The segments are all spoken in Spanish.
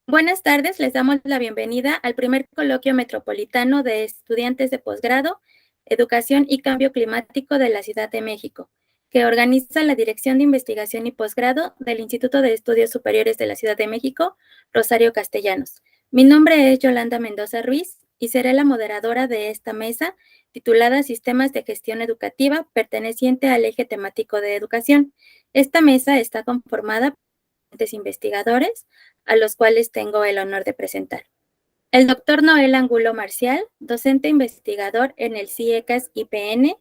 Buenas tardes, les damos la bienvenida al primer coloquio metropolitano de estudiantes de posgrado, Educación y Cambio Climático de la Ciudad de México, que organiza la Dirección de Investigación y Posgrado del Instituto de Estudios Superiores de la Ciudad de México, Rosario Castellanos. Mi nombre es Yolanda Mendoza Ruiz y seré la moderadora de esta mesa titulada Sistemas de Gestión Educativa, perteneciente al eje temático de educación. Esta mesa está conformada por investigadores, a los cuales tengo el honor de presentar. El doctor Noel Angulo Marcial, docente investigador en el CIECAS IPN,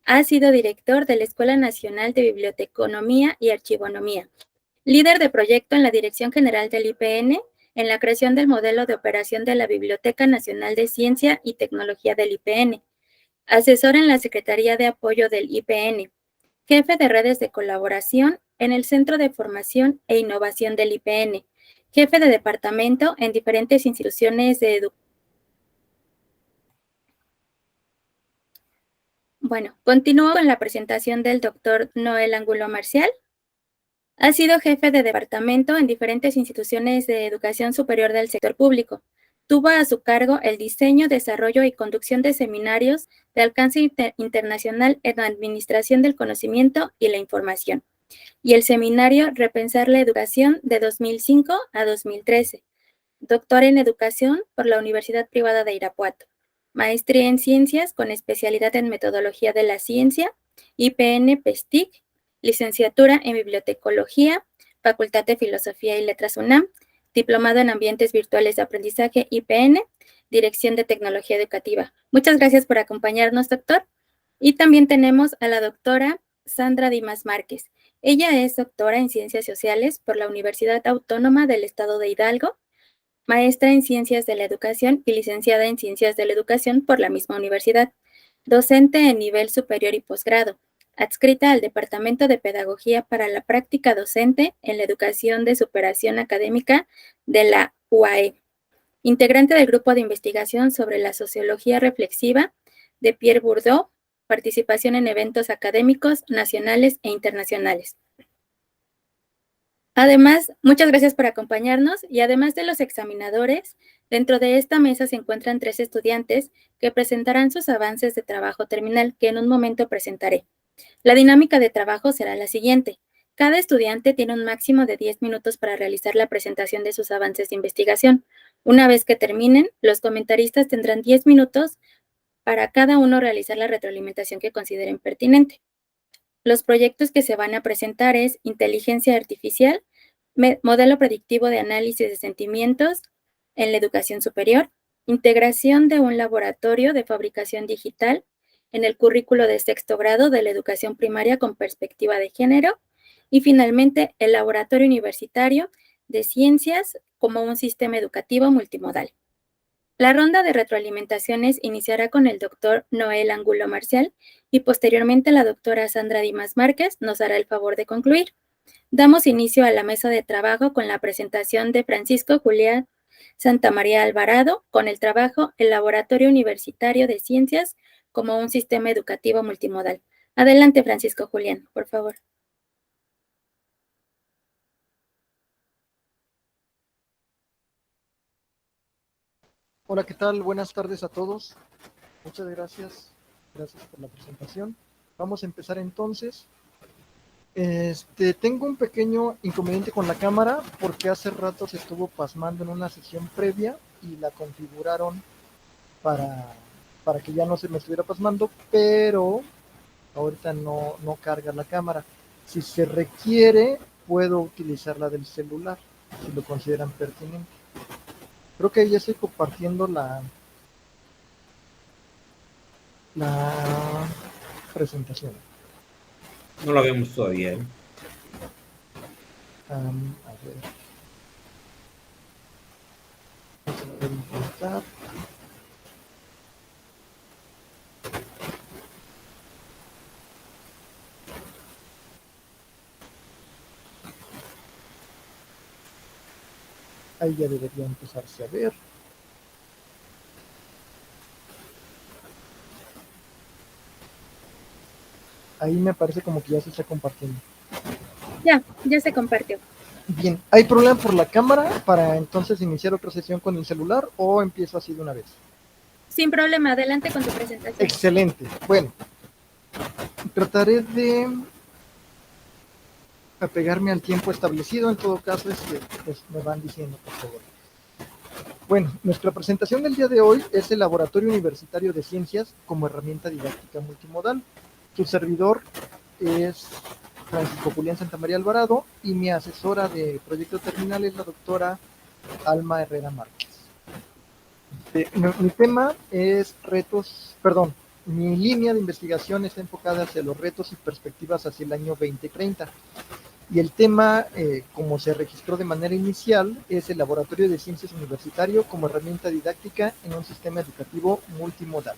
ha sido director de la Escuela Nacional de Biblioteconomía y Archivonomía, líder de proyecto en la Dirección General del IPN, en la creación del modelo de operación de la Biblioteca Nacional de Ciencia y Tecnología del IPN, asesor en la Secretaría de Apoyo del IPN, jefe de redes de colaboración en el Centro de Formación e Innovación del IPN, jefe de departamento en diferentes instituciones de educación. Bueno, continúo con la presentación del doctor Noel Angulo Marcial. Ha sido jefe de departamento en diferentes instituciones de educación superior del sector público. Tuvo a su cargo el diseño, desarrollo y conducción de seminarios de alcance internacional en Administración del Conocimiento y la Información, y el seminario Repensar la Educación de 2005 a 2013. Doctor en Educación por la Universidad Privada de Irapuato. Maestría en Ciencias con especialidad en Metodología de la Ciencia, IPN PESTIC. Licenciatura en Bibliotecología, Facultad de Filosofía y Letras UNAM. Diplomado en Ambientes Virtuales de Aprendizaje, IPN. Dirección de Tecnología Educativa. Muchas gracias por acompañarnos, doctor. Y también tenemos a la doctora Sandra Dimas Márquez. Ella es doctora en Ciencias Sociales por la Universidad Autónoma del Estado de Hidalgo, maestra en Ciencias de la Educación y licenciada en Ciencias de la Educación por la misma universidad, docente en nivel superior y posgrado, adscrita al Departamento de Pedagogía para la Práctica Docente en la Educación de Superación Académica de la UAE, integrante del Grupo de Investigación sobre la Sociología Reflexiva de Pierre Bourdieu, participación en eventos académicos nacionales e internacionales. Además, muchas gracias por acompañarnos y además de los examinadores, dentro de esta mesa se encuentran 3 estudiantes que presentarán sus avances de trabajo terminal que en un momento presentaré. La dinámica de trabajo será la siguiente. Cada estudiante tiene un máximo de 10 minutos para realizar la presentación de sus avances de investigación. Una vez que terminen, los comentaristas tendrán 10 minutos para cada uno realizar la retroalimentación que consideren pertinente. Los proyectos que se van a presentar es inteligencia artificial, modelo predictivo de análisis de sentimientos en la educación superior, integración de un laboratorio de fabricación digital en el currículo de 6º grado de la educación primaria con perspectiva de género, y finalmente el laboratorio universitario de ciencias como un sistema educativo multimodal. La ronda de retroalimentaciones iniciará con el doctor Noel Angulo Marcial y posteriormente la doctora Sandra Dimas Márquez nos hará el favor de concluir. Damos inicio a la mesa de trabajo con la presentación de Francisco Julián Santamaría Alvarado con el trabajo El Laboratorio Universitario de Ciencias como un sistema educativo multimodal. Adelante, Francisco Julián, por favor. Hola, ¿qué tal? Buenas tardes a todos. Muchas gracias. Gracias por la presentación. Vamos a empezar entonces. Tengo un pequeño inconveniente con la cámara porque hace rato se estuvo pasmando en una sesión previa y la configuraron para que ya no se me estuviera pasmando, pero ahorita no carga la cámara. Si se requiere, puedo utilizar la del celular, si lo consideran pertinente. Creo que ya estoy compartiendo la presentación. No lo vemos todavía, ¿eh? A ver. Vamos a intentar. Ahí ya debería empezarse a ver. Ahí me parece como que ya se está compartiendo. Ya se compartió. Bien, ¿hay problema por la cámara para entonces iniciar otra sesión con el celular o empiezo así de una vez? Sin problema, adelante con tu presentación. Excelente. Bueno, trataré de apegarme al tiempo establecido. En todo caso, pues, me van diciendo, por favor. Bueno, nuestra presentación del día de hoy es el Laboratorio Universitario de Ciencias como herramienta didáctica multimodal. Su servidor es Francisco Julián Santamaría Alvarado y mi asesora de proyecto terminal es la doctora Alma Herrera Márquez. Mi tema es mi línea de investigación está enfocada hacia los retos y perspectivas hacia el año 2030. Y el tema, como se registró de manera inicial, es el Laboratorio de Ciencias Universitario como herramienta didáctica en un sistema educativo multimodal.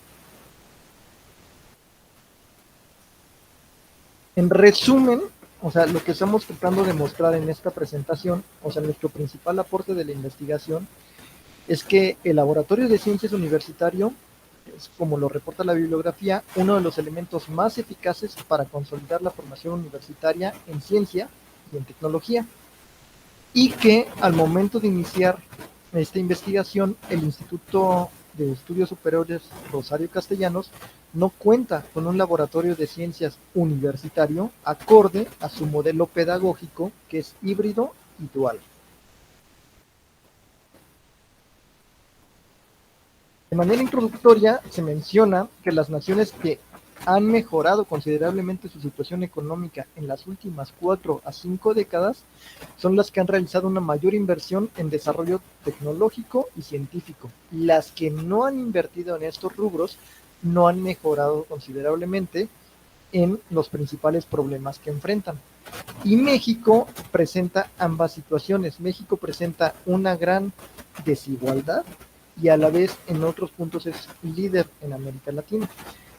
En resumen, o sea, lo que estamos tratando de mostrar en esta presentación, o sea, nuestro principal aporte de la investigación, es que el Laboratorio de Ciencias Universitario es, como lo reporta la bibliografía, uno de los elementos más eficaces para consolidar la formación universitaria en ciencia y en tecnología, y que al momento de iniciar esta investigación, el Instituto de Estudios Superiores Rosario Castellanos no cuenta con un laboratorio de ciencias universitario acorde a su modelo pedagógico, que es híbrido y dual. De manera introductoria, se menciona que las naciones que han mejorado considerablemente su situación económica en las últimas 4 a 5 décadas son las que han realizado una mayor inversión en desarrollo tecnológico y científico. Las que no han invertido en estos rubros no han mejorado considerablemente en los principales problemas que enfrentan. Y México presenta ambas situaciones. México presenta una gran desigualdad y a la vez en otros puntos es líder en América Latina.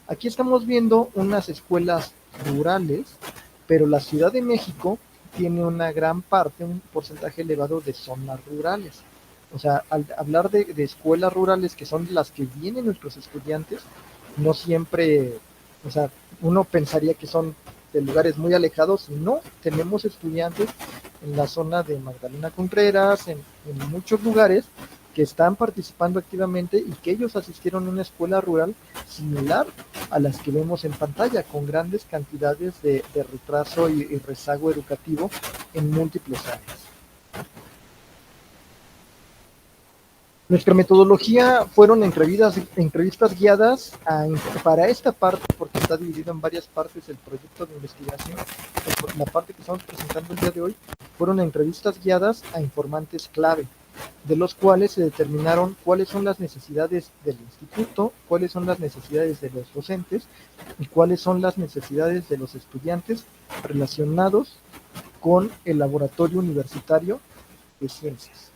Aquí estamos viendo unas escuelas rurales, pero la Ciudad de México tiene una gran parte, un porcentaje elevado de zonas rurales. O sea, al hablar de escuelas rurales, que son las que vienen nuestros estudiantes, no siempre, o sea, uno pensaría que son de lugares muy alejados, y no, tenemos estudiantes en la zona de Magdalena Contreras, en muchos lugares, que están participando activamente y que ellos asistieron a una escuela rural similar a las que vemos en pantalla, con grandes cantidades de retraso y rezago educativo en múltiples áreas. Nuestra metodología fueron entrevistas guiadas para esta parte, porque está dividido en varias partes el proyecto de investigación. La parte que estamos presentando el día de hoy fueron entrevistas guiadas a informantes clave, de los cuales se determinaron cuáles son las necesidades del instituto, cuáles son las necesidades de los docentes y cuáles son las necesidades de los estudiantes relacionados con el laboratorio universitario de ciencias.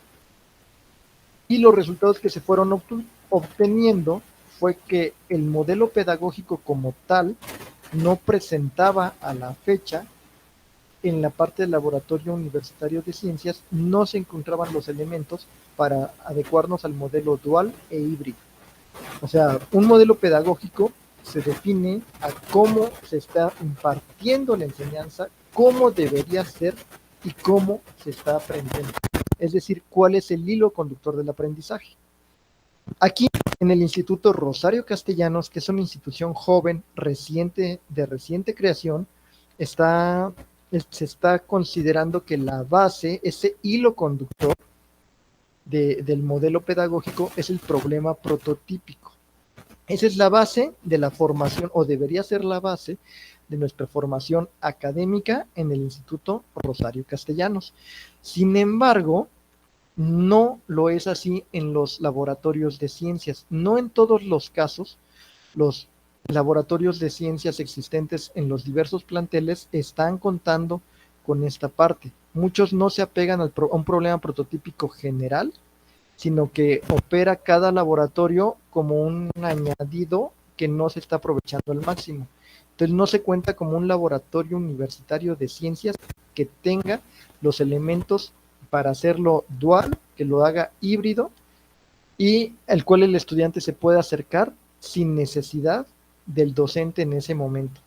Y los resultados que se fueron obteniendo fue que el modelo pedagógico como tal no presentaba a la fecha, en la parte del laboratorio universitario de ciencias, no se encontraban los elementos para adecuarnos al modelo dual e híbrido. O sea, un modelo pedagógico se define a cómo se está impartiendo la enseñanza, cómo debería ser y cómo se está aprendiendo. Es decir, cuál es el hilo conductor del aprendizaje. Aquí, en el Instituto Rosario Castellanos, que es una institución joven, de reciente creación, se está considerando que la base, ese hilo conductor del modelo pedagógico, es el problema prototípico. Esa es la base de la formación, o debería ser la base de nuestra formación académica en el Instituto Rosario Castellanos. Sin embargo, no lo es así en los laboratorios de ciencias. No en todos los casos, los laboratorios de ciencias existentes en los diversos planteles están contando con esta parte. Muchos no se apegan a un problema prototípico general, sino que opera cada laboratorio como un añadido que no se está aprovechando al máximo. Entonces no se cuenta como un laboratorio universitario de ciencias que tenga los elementos para hacerlo dual, que lo haga híbrido, y al cual el estudiante se pueda acercar sin necesidad del docente en ese momento.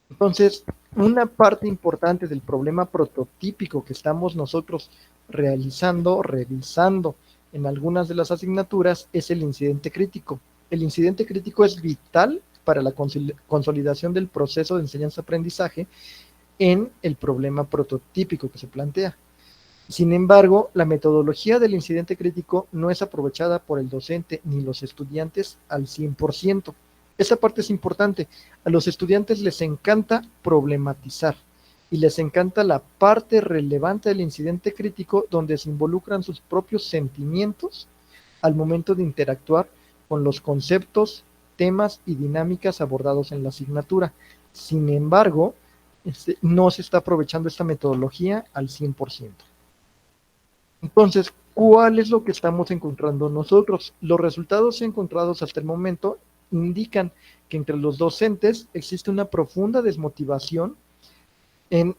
Entonces, una parte importante del problema prototípico que estamos nosotros revisando en algunas de las asignaturas es el incidente crítico. El incidente crítico es vital para la consolidación del proceso de enseñanza-aprendizaje en el problema prototípico que se plantea. Sin embargo, la metodología del incidente crítico no es aprovechada por el docente ni los estudiantes al 100%. Esa parte es importante. A los estudiantes les encanta problematizar y les encanta la parte relevante del incidente crítico donde se involucran sus propios sentimientos al momento de interactuar con los conceptos, temas y dinámicas abordados en la asignatura. Sin embargo, no se está aprovechando esta metodología al 100%. Entonces, ¿cuál es lo que estamos encontrando nosotros? Los resultados encontrados hasta el momento indican que entre los docentes existe una profunda desmotivación en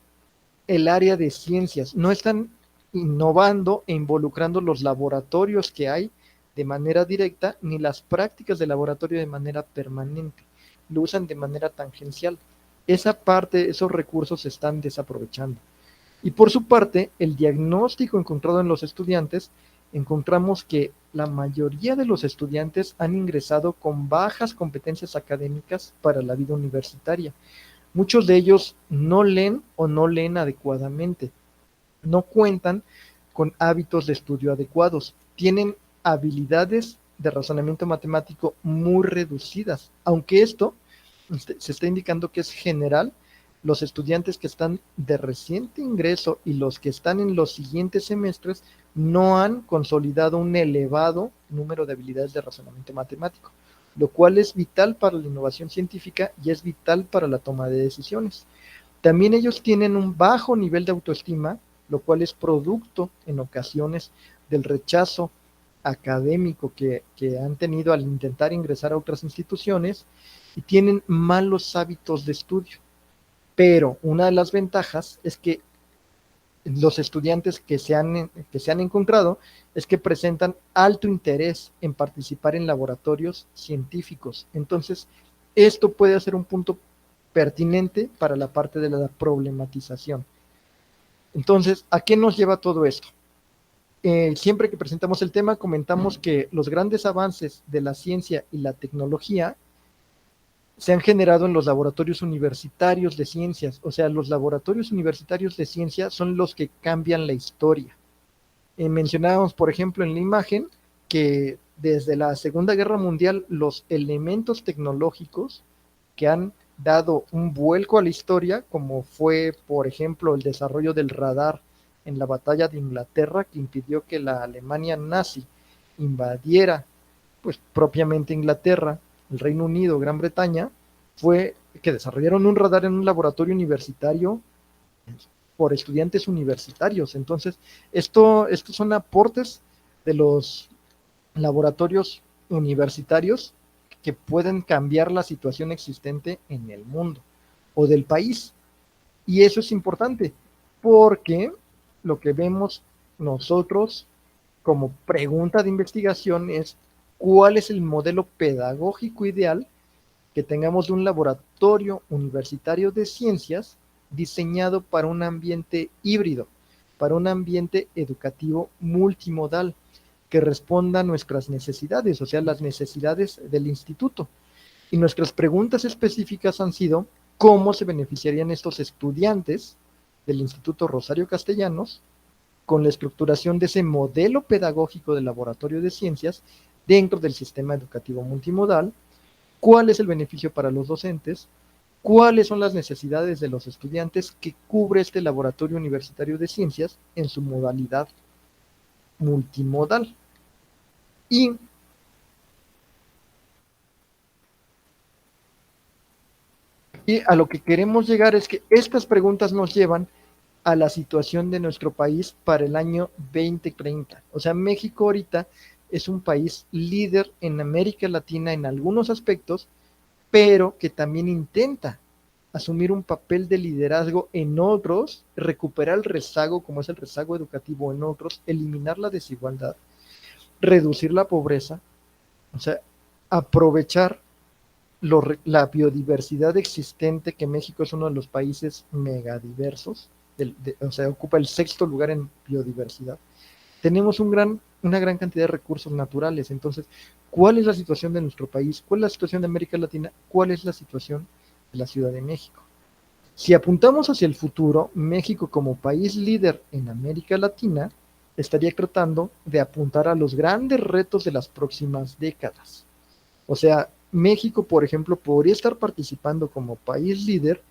el área de ciencias. No están innovando e involucrando los laboratorios que hay de manera directa, ni las prácticas de laboratorio de manera permanente. Lo usan de manera tangencial. Esa parte, esos recursos se están desaprovechando. Y por su parte, el diagnóstico encontrado en los estudiantes, encontramos que la mayoría de los estudiantes han ingresado con bajas competencias académicas para la vida universitaria. Muchos de ellos no leen o no leen adecuadamente, no cuentan con hábitos de estudio adecuados, tienen habilidades de razonamiento matemático muy reducidas, aunque esto se está indicando que es general. Los estudiantes que están de reciente ingreso y los que están en los siguientes semestres no han consolidado un elevado número de habilidades de razonamiento matemático, lo cual es vital para la innovación científica y es vital para la toma de decisiones. También ellos tienen un bajo nivel de autoestima, lo cual es producto en ocasiones del rechazo académico que han tenido al intentar ingresar a otras instituciones, y tienen malos hábitos de estudio. Pero una de las ventajas es que los estudiantes que se han encontrado es que presentan alto interés en participar en laboratorios científicos. Entonces, esto puede ser un punto pertinente para la parte de la problematización. Entonces, ¿a qué nos lleva todo esto? Siempre que presentamos el tema, comentamos que los grandes avances de la ciencia y la tecnología se han generado en los laboratorios universitarios de ciencias. O sea, los laboratorios universitarios de ciencias son los que cambian la historia. Mencionábamos, por ejemplo, en la imagen que desde la Segunda Guerra Mundial los elementos tecnológicos que han dado un vuelco a la historia, como fue, por ejemplo, el desarrollo del radar en la batalla de Inglaterra, que impidió que la Alemania nazi invadiera, pues, propiamente Inglaterra, el Reino Unido, Gran Bretaña, fue que desarrollaron un radar en un laboratorio universitario por estudiantes universitarios. Entonces, estos son aportes de los laboratorios universitarios que pueden cambiar la situación existente en el mundo o del país. Y eso es importante, porque lo que vemos nosotros como pregunta de investigación es: ¿cuál es el modelo pedagógico ideal que tengamos de un laboratorio universitario de ciencias diseñado para un ambiente híbrido, para un ambiente educativo multimodal, que responda a nuestras necesidades, o sea, las necesidades del instituto? Y nuestras preguntas específicas han sido: ¿cómo se beneficiarían estos estudiantes del Instituto Rosario Castellanos con la estructuración de ese modelo pedagógico del laboratorio de ciencias dentro del sistema educativo multimodal? ¿Cuál es el beneficio para los docentes? ¿Cuáles son las necesidades de los estudiantes que cubre este laboratorio universitario de ciencias en su modalidad multimodal? Y a lo que queremos llegar es que estas preguntas nos llevan a la situación de nuestro país para el año 2030. O sea, México ahorita es un país líder en América Latina en algunos aspectos, pero que también intenta asumir un papel de liderazgo en otros, recuperar el rezago, como es el rezago educativo en otros, eliminar la desigualdad, reducir la pobreza, o sea, aprovechar la biodiversidad existente, que México es uno de los países megadiversos, o sea, ocupa el 6º lugar en biodiversidad. Tenemos una gran cantidad de recursos naturales. Entonces, ¿cuál es la situación de nuestro país? ¿Cuál es la situación de América Latina? ¿Cuál es la situación de la Ciudad de México? Si apuntamos hacia el futuro, México como país líder en América Latina estaría tratando de apuntar a los grandes retos de las próximas décadas. O sea, México, por ejemplo, podría estar participando como país líder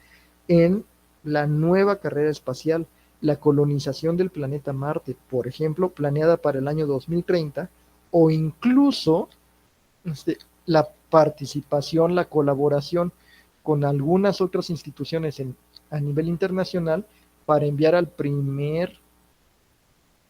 en la nueva carrera espacial, la colonización del planeta Marte, por ejemplo, planeada para el año 2030, o incluso la participación, la colaboración con algunas otras instituciones a nivel internacional para enviar al primer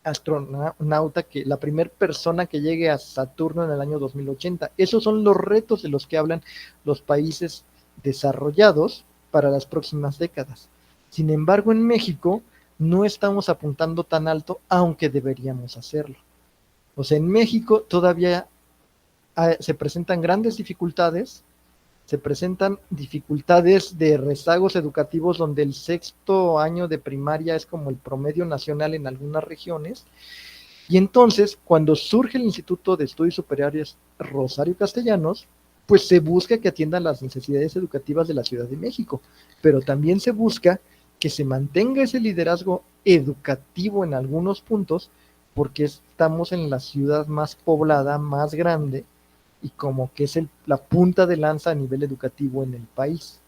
astronauta, la primera persona que llegue a Saturno en el año 2080. Esos son los retos de los que hablan los países desarrollados para las próximas décadas. Sin embargo, en México no estamos apuntando tan alto, aunque deberíamos hacerlo. O sea, en México todavía se presentan grandes dificultades, se presentan dificultades de rezagos educativos donde el 6º año de primaria es como el promedio nacional en algunas regiones. Y entonces, cuando surge el Instituto de Estudios Superiores Rosario Castellanos, pues se busca que atiendan las necesidades educativas de la Ciudad de México, pero también se busca que se mantenga ese liderazgo educativo en algunos puntos, porque estamos en la ciudad más poblada, más grande, y como que es la punta de lanza a nivel educativo en el país.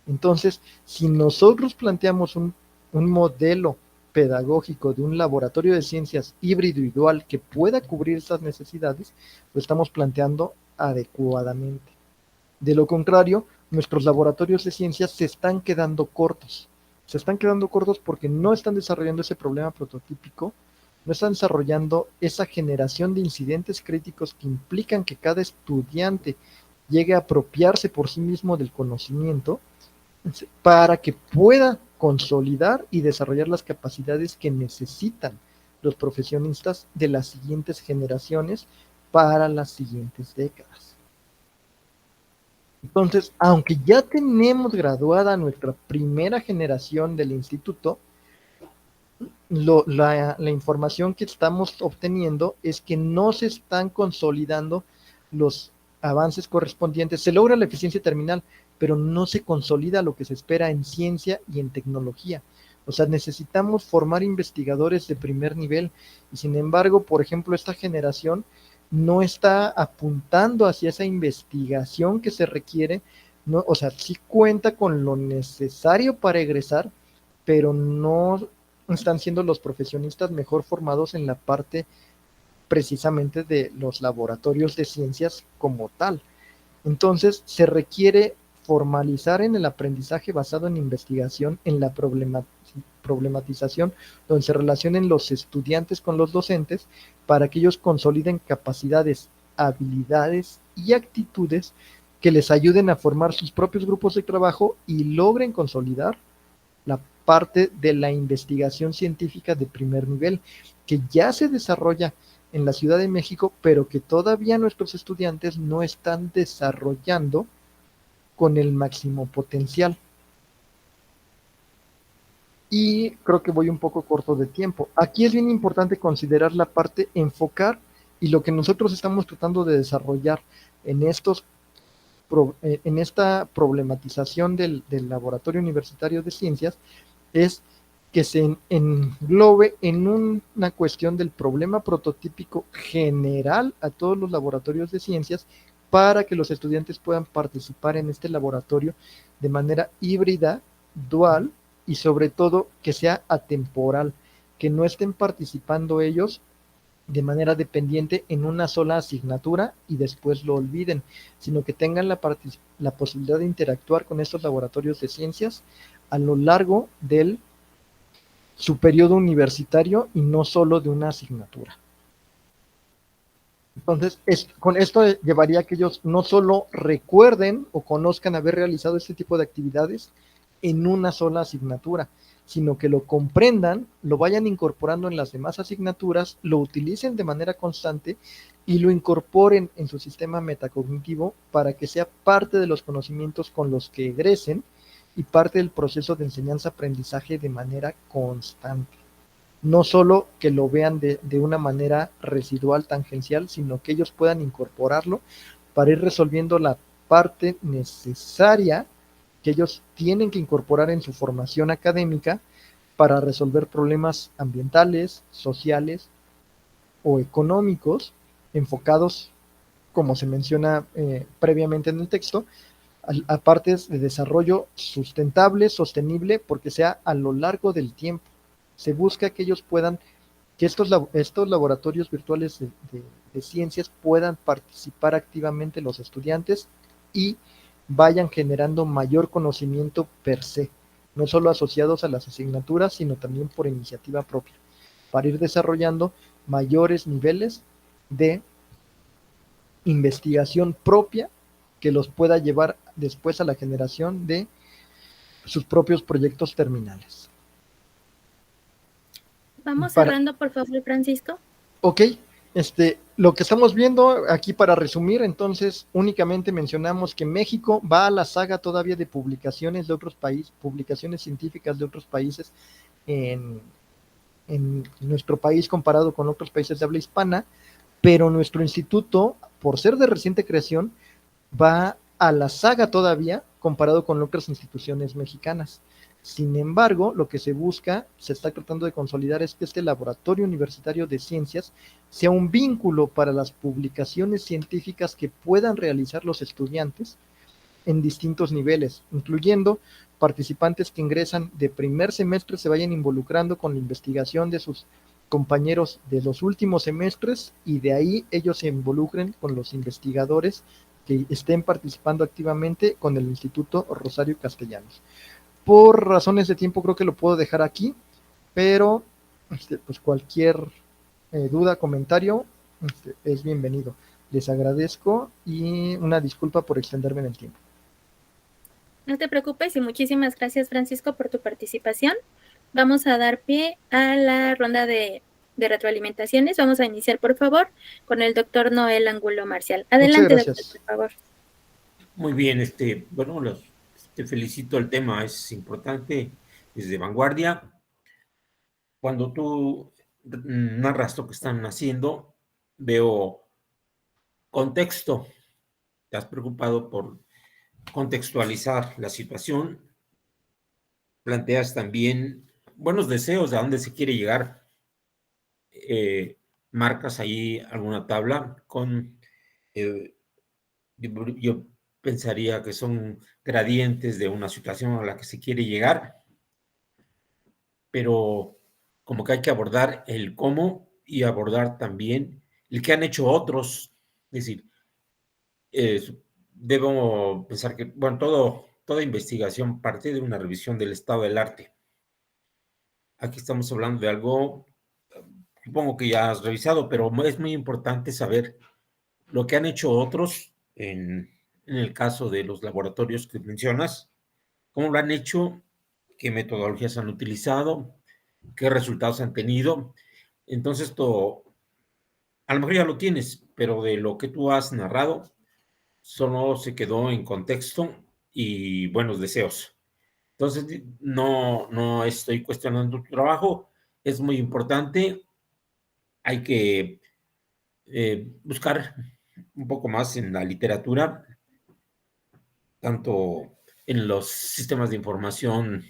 Entonces, si nosotros planteamos un modelo pedagógico de un laboratorio de ciencias híbrido y dual que pueda cubrir esas necesidades, lo estamos planteando adecuadamente. De lo contrario, nuestros laboratorios de ciencias se están quedando cortos. Se están quedando cortos porque no están desarrollando ese problema prototípico, no están desarrollando esa generación de incidentes críticos que implican que cada estudiante llegue a apropiarse por sí mismo del conocimiento para que pueda consolidar y desarrollar las capacidades que necesitan los profesionistas de las siguientes generaciones para las siguientes décadas. Entonces, aunque ya tenemos graduada nuestra primera generación del instituto, la información que estamos obteniendo es que no se están consolidando los avances correspondientes. Se logra la eficiencia terminal, pero no se consolida lo que se espera en ciencia y en tecnología. O sea, necesitamos formar investigadores de primer nivel y sin embargo, por ejemplo, esta generación no está apuntando hacia esa investigación que se requiere, ¿no? O sea, sí cuenta con lo necesario para egresar, pero no están siendo los profesionistas mejor formados en la parte precisamente de los laboratorios de ciencias como tal. Entonces, se requiere formalizar en el aprendizaje basado en investigación, en la problematización, donde se relacionen los estudiantes con los docentes para que ellos consoliden capacidades, habilidades y actitudes que les ayuden a formar sus propios grupos de trabajo y logren consolidar la parte de la investigación científica de primer nivel, que ya se desarrolla en la Ciudad de México, pero que todavía nuestros estudiantes no están desarrollando con el máximo potencial. Y creo que voy un poco corto de tiempo. Aquí es bien importante considerar la parte enfocar y lo que nosotros estamos tratando de desarrollar en esta problematización del laboratorio universitario de ciencias es que se englobe en una cuestión del problema prototípico general a todos los laboratorios de ciencias para que los estudiantes puedan participar en este laboratorio de manera híbrida, dual y sobre todo que sea atemporal, que no estén participando ellos de manera dependiente en una sola asignatura y después lo olviden, sino que tengan la posibilidad de interactuar con estos laboratorios de ciencias a lo largo de su periodo universitario y no solo de una asignatura. Entonces, con esto llevaría a que ellos no solo recuerden o conozcan haber realizado este tipo de actividades, en una sola asignatura, sino que lo comprendan, lo vayan incorporando en las demás asignaturas, lo utilicen de manera constante y lo incorporen en su sistema metacognitivo para que sea parte de los conocimientos con los que egresen y parte del proceso de enseñanza-aprendizaje de manera constante. No solo que lo vean de una manera residual, tangencial, sino que ellos puedan incorporarlo para ir resolviendo la parte necesaria que ellos tienen que incorporar en su formación académica para resolver problemas ambientales, sociales o económicos enfocados, como se menciona previamente en el texto, a partes de desarrollo sustentable, sostenible, porque sea a lo largo del tiempo. Se busca que ellos puedan, que estos laboratorios virtuales de ciencias puedan participar activamente los estudiantes y vayan generando mayor conocimiento per se, no solo asociados a las asignaturas, sino también por iniciativa propia, para ir desarrollando mayores niveles de investigación propia que los pueda llevar después a la generación de sus propios proyectos terminales. Vamos cerrando, por favor, Francisco. Ok, lo que estamos viendo aquí para resumir, entonces únicamente mencionamos que México va a la saga todavía de publicaciones de otros países, publicaciones científicas de otros países en nuestro país comparado con otros países de habla hispana, pero nuestro instituto, por ser de reciente creación, va a la saga todavía comparado con otras instituciones mexicanas. Sin embargo, lo que se busca, se está tratando de consolidar, es que este laboratorio universitario de ciencias sea un vínculo para las publicaciones científicas que puedan realizar los estudiantes en distintos niveles, incluyendo participantes que ingresan de primer semestre se vayan involucrando con la investigación de sus compañeros de los últimos semestres y de ahí ellos se involucren con los investigadores que estén participando activamente con el Instituto Rosario Castellanos. Por razones de tiempo creo que lo puedo dejar aquí, pero pues cualquier duda, comentario es bienvenido. Les agradezco y una disculpa por extenderme en el tiempo. No te preocupes y muchísimas gracias, Francisco, por tu participación. Vamos a dar pie a la ronda de retroalimentaciones. Vamos a iniciar, por favor, con el doctor Noel Angulo Marcial. Adelante, doctor, por favor. Muy bien, bueno, te felicito, el tema es importante, es de vanguardia. Cuando tú narras lo que están haciendo, veo contexto. Te has preocupado por contextualizar la situación. Planteas también buenos deseos de a dónde se quiere llegar. Marcas ahí alguna tabla con, yo pensaría que son gradientes de una situación a la que se quiere llegar, pero como que hay que abordar el cómo y abordar también el que han hecho otros. Es decir, debo pensar que, bueno, toda investigación parte de una revisión del estado del arte. Aquí estamos hablando de algo, supongo que ya has revisado, pero es muy importante saber lo que han hecho otros en el caso de los laboratorios que mencionas, cómo lo han hecho, qué metodologías han utilizado, qué resultados han tenido. Entonces, esto a lo mejor ya lo tienes, pero de lo que tú has narrado, solo se quedó en contexto y buenos deseos. Entonces, no estoy cuestionando tu trabajo, es muy importante. Hay que buscar un poco más en la literatura, tanto en los sistemas de información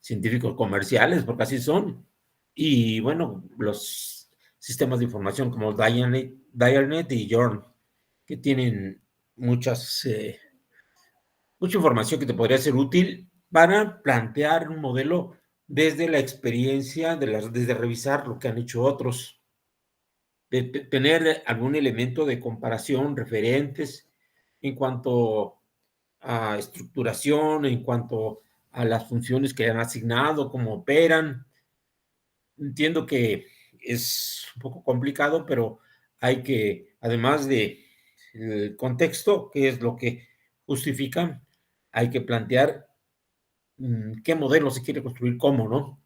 científicos comerciales, porque así son, y bueno, los sistemas de información como Dialnet y Yorn, que tienen mucha información que te podría ser útil para plantear un modelo desde la experiencia, desde revisar lo que han hecho otros, de tener algún elemento de comparación, referentes en cuanto a estructuración, en cuanto a las funciones que han asignado, cómo operan. Entiendo que es un poco complicado, pero hay que, además de el contexto, que es lo que justifican, hay que plantear qué modelo se quiere construir, cómo, ¿no?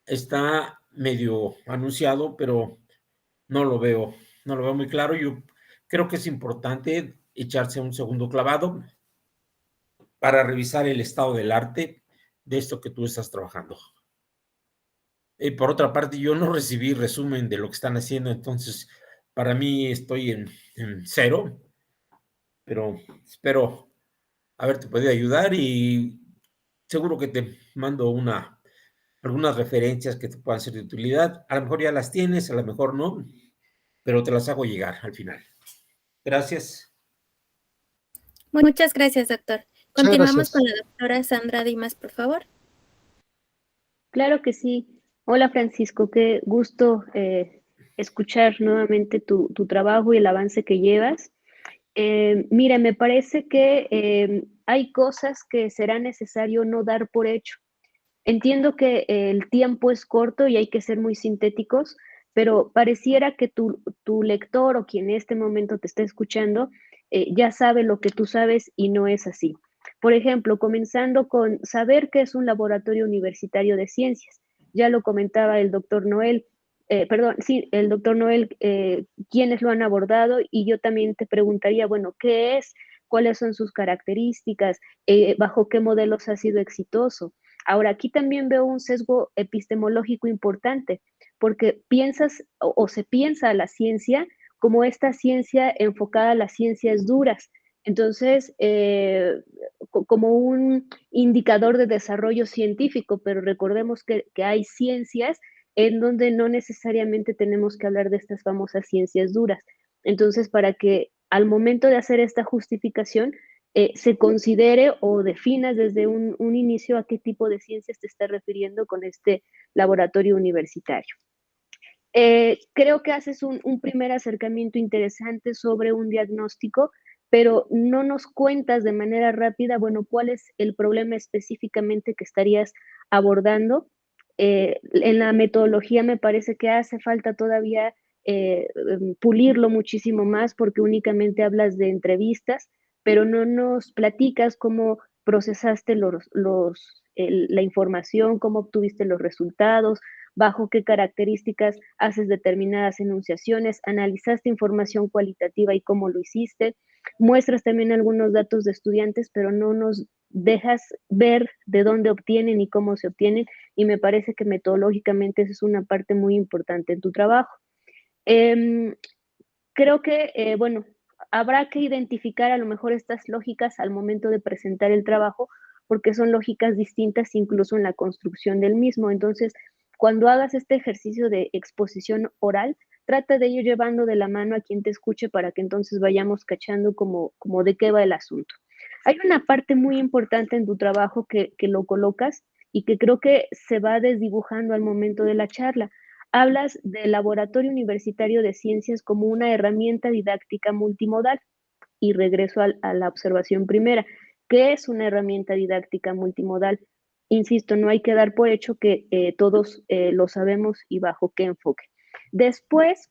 Está medio anunciado, pero no lo veo, no lo veo muy claro. Yo creo que es importante echarse un segundo clavado para revisar el estado del arte de esto que tú estás trabajando. Por otra parte, yo no recibí resumen de lo que están haciendo, entonces para mí estoy en cero, pero espero haberte podido ayudar y seguro que te mando algunas referencias que te puedan ser de utilidad. A lo mejor ya las tienes, a lo mejor no, pero te las hago llegar al final. Gracias. Muchas gracias, doctor. Muchas Continuamos con gracias. la doctora Sandra Dimas, por favor. Claro que sí. Hola Francisco, qué gusto escuchar nuevamente tu trabajo y el avance que llevas. Mira, me parece que hay cosas que será necesario no dar por hecho. Entiendo que el tiempo es corto y hay que ser muy sintéticos, pero pareciera que tu lector o quien en este momento te está escuchando ya sabe lo que tú sabes y no es así. Por ejemplo, comenzando con saber qué es un laboratorio universitario de ciencias. Ya lo comentaba el doctor Noel, perdón, sí, el doctor Noel, quienes lo han abordado y yo también te preguntaría, bueno, ¿qué es? ¿Cuáles son sus características? ¿Bajo qué modelos ha sido exitoso? Ahora, aquí también veo un sesgo epistemológico importante, porque piensas o se piensa a la ciencia como esta ciencia enfocada a las ciencias duras. Entonces, como un indicador de desarrollo científico, pero recordemos que hay ciencias en donde no necesariamente tenemos que hablar de estas famosas ciencias duras. Entonces, para que al momento de hacer esta justificación, se considere o definas desde un inicio a qué tipo de ciencias te estás refiriendo con este laboratorio universitario. Creo que haces un primer acercamiento interesante sobre un diagnóstico, pero no nos cuentas de manera rápida, bueno, cuál es el problema específicamente que estarías abordando. En la metodología me parece que hace falta todavía pulirlo muchísimo más porque únicamente hablas de entrevistas, pero no nos platicas cómo procesaste la información, cómo obtuviste los resultados, bajo qué características haces determinadas enunciaciones, analizaste información cualitativa y cómo lo hiciste, muestras también algunos datos de estudiantes, pero no nos dejas ver de dónde obtienen y cómo se obtienen, y me parece que metodológicamente esa es una parte muy importante en tu trabajo. Creo que, bueno, habrá que identificar a lo mejor estas lógicas al momento de presentar el trabajo, porque son lógicas distintas incluso en la construcción del mismo. Entonces, cuando hagas este ejercicio de exposición oral, trata de ir llevando de la mano a quien te escuche para que entonces vayamos cachando como de qué va el asunto. Hay una parte muy importante en tu trabajo que lo colocas y que creo que se va desdibujando al momento de la charla. Hablas del Laboratorio Universitario de Ciencias como una herramienta didáctica multimodal. Y regreso a la observación primera. ¿Qué es una herramienta didáctica multimodal? Insisto, no hay que dar por hecho que todos lo sabemos y bajo qué enfoque. Después,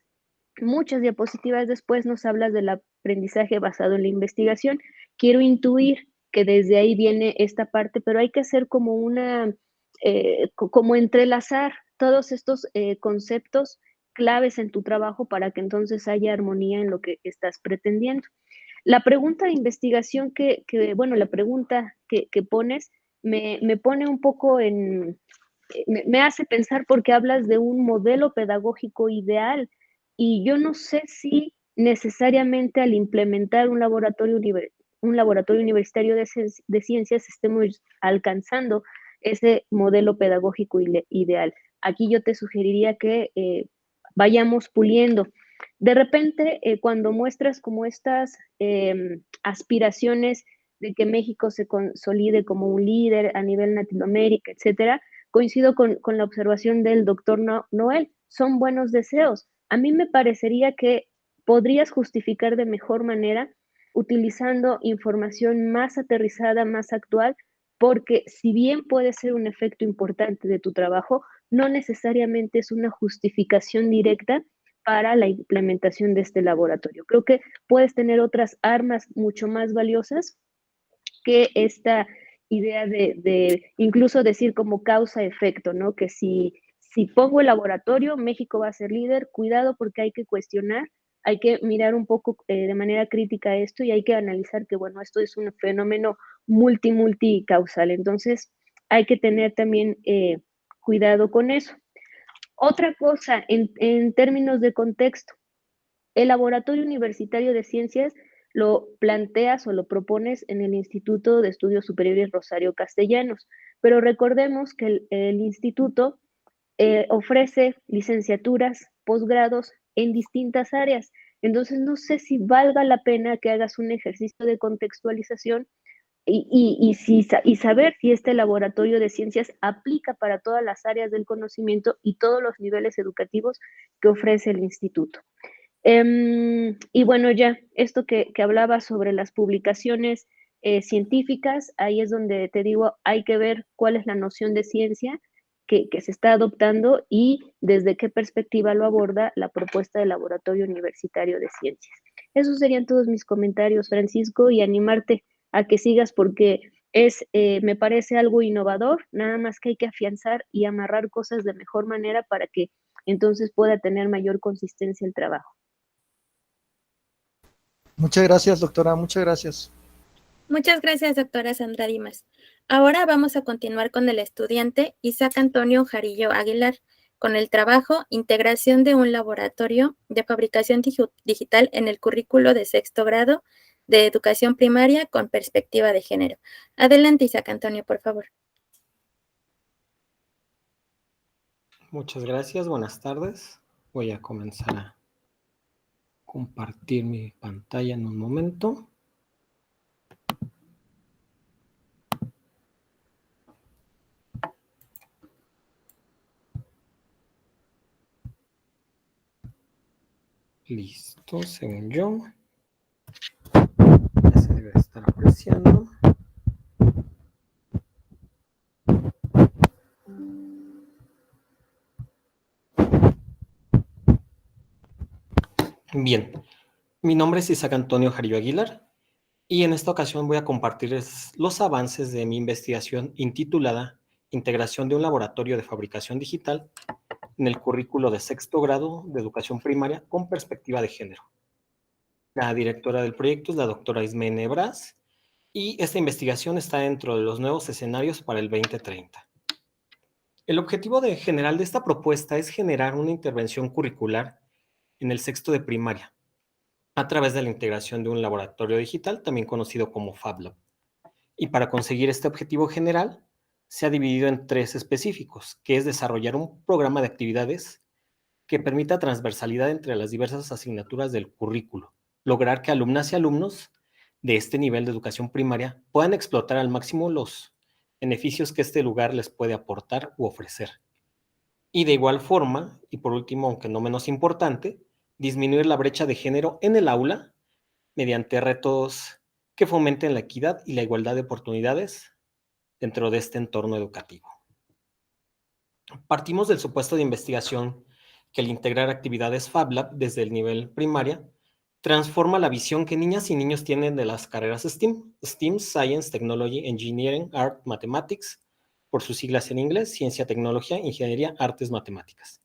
muchas diapositivas después nos hablas del aprendizaje basado en la investigación. Quiero intuir que desde ahí viene esta parte, pero hay que hacer como como entrelazar todos estos conceptos claves en tu trabajo para que entonces haya armonía en lo que estás pretendiendo. La pregunta de investigación bueno, la pregunta que pones me pone un poco me hace pensar porque hablas de un modelo pedagógico ideal y yo no sé si necesariamente al implementar un laboratorio universitario de ciencias estemos alcanzando ese modelo pedagógico ideal. Aquí yo te sugeriría que vayamos puliendo. De repente, cuando muestras como estas aspiraciones de que México se consolide como un líder a nivel Latinoamérica, etcétera, coincido con la observación del doctor Noel. Son buenos deseos. A mí me parecería que podrías justificar de mejor manera utilizando información más aterrizada, más actual, porque si bien puede ser un efecto importante de tu trabajo, no necesariamente es una justificación directa para la implementación de este laboratorio. Creo que puedes tener otras armas mucho más valiosas que esta idea de incluso decir como causa-efecto, ¿no? Que si pongo el laboratorio, México va a ser líder, cuidado porque hay que cuestionar, hay que mirar un poco de manera crítica esto y hay que analizar que, bueno, esto es un fenómeno multicausal. Entonces, hay que tener también cuidado con eso. Otra cosa, en términos de contexto, el Laboratorio Universitario de Ciencias lo planteas o lo propones en el Instituto de Estudios Superiores Rosario Castellanos, pero recordemos que el instituto ofrece licenciaturas, posgrados en distintas áreas. Entonces, no sé si valga la pena que hagas un ejercicio de contextualización y saber si este laboratorio de ciencias aplica para todas las áreas del conocimiento y todos los niveles educativos que ofrece el instituto. Y bueno, ya esto que hablaba sobre las publicaciones científicas, ahí es donde te digo, hay que ver cuál es la noción de ciencia que se está adoptando y desde qué perspectiva lo aborda la propuesta del Laboratorio Universitario de Ciencias. Esos serían todos mis comentarios, Francisco, y animarte a que sigas porque me parece algo innovador, nada más que hay que afianzar y amarrar cosas de mejor manera para que entonces pueda tener mayor consistencia el trabajo. Muchas gracias, doctora, muchas gracias. Muchas gracias, doctora Sandra Dimas. Ahora vamos a continuar con el estudiante Isaac Antonio Jarillo Aguilar, con el trabajo Integración de un laboratorio de fabricación digital en el currículo de 6º grado de educación primaria con perspectiva de género. Adelante, Isaac Antonio, por favor. Muchas gracias, buenas tardes. Voy a comenzar a compartir mi pantalla en un momento. Listo, según yo. Ya se debe estar apreciando. Bien, mi nombre es Isaac Antonio Jarillo Aguilar y en esta ocasión voy a compartirles los avances de mi investigación intitulada Integración de un laboratorio de fabricación digital en el currículo de 6º grado de educación primaria con perspectiva de género. La directora del proyecto es la doctora Ismene Ebras y esta investigación está dentro de los nuevos escenarios para el 2030. El objetivo general de esta propuesta es generar una intervención curricular en el 6º de primaria a través de la integración de un laboratorio digital, también conocido como FabLab. Y para conseguir este objetivo general, se ha dividido en 3 específicos, que es desarrollar un programa de actividades que permita transversalidad entre las diversas asignaturas del currículo, lograr que alumnas y alumnos de este nivel de educación primaria puedan explotar al máximo los beneficios que este lugar les puede aportar u ofrecer. Y de igual forma, y por último, aunque no menos importante, disminuir la brecha de género en el aula mediante retos que fomenten la equidad y la igualdad de oportunidades dentro de este entorno educativo. Partimos del supuesto de investigación que al integrar actividades FabLab desde el nivel primaria, transforma la visión que niñas y niños tienen de las carreras STEAM, Science, Technology, Engineering, Art, Mathematics, por sus siglas en inglés, Ciencia, Tecnología, Ingeniería, Artes, Matemáticas.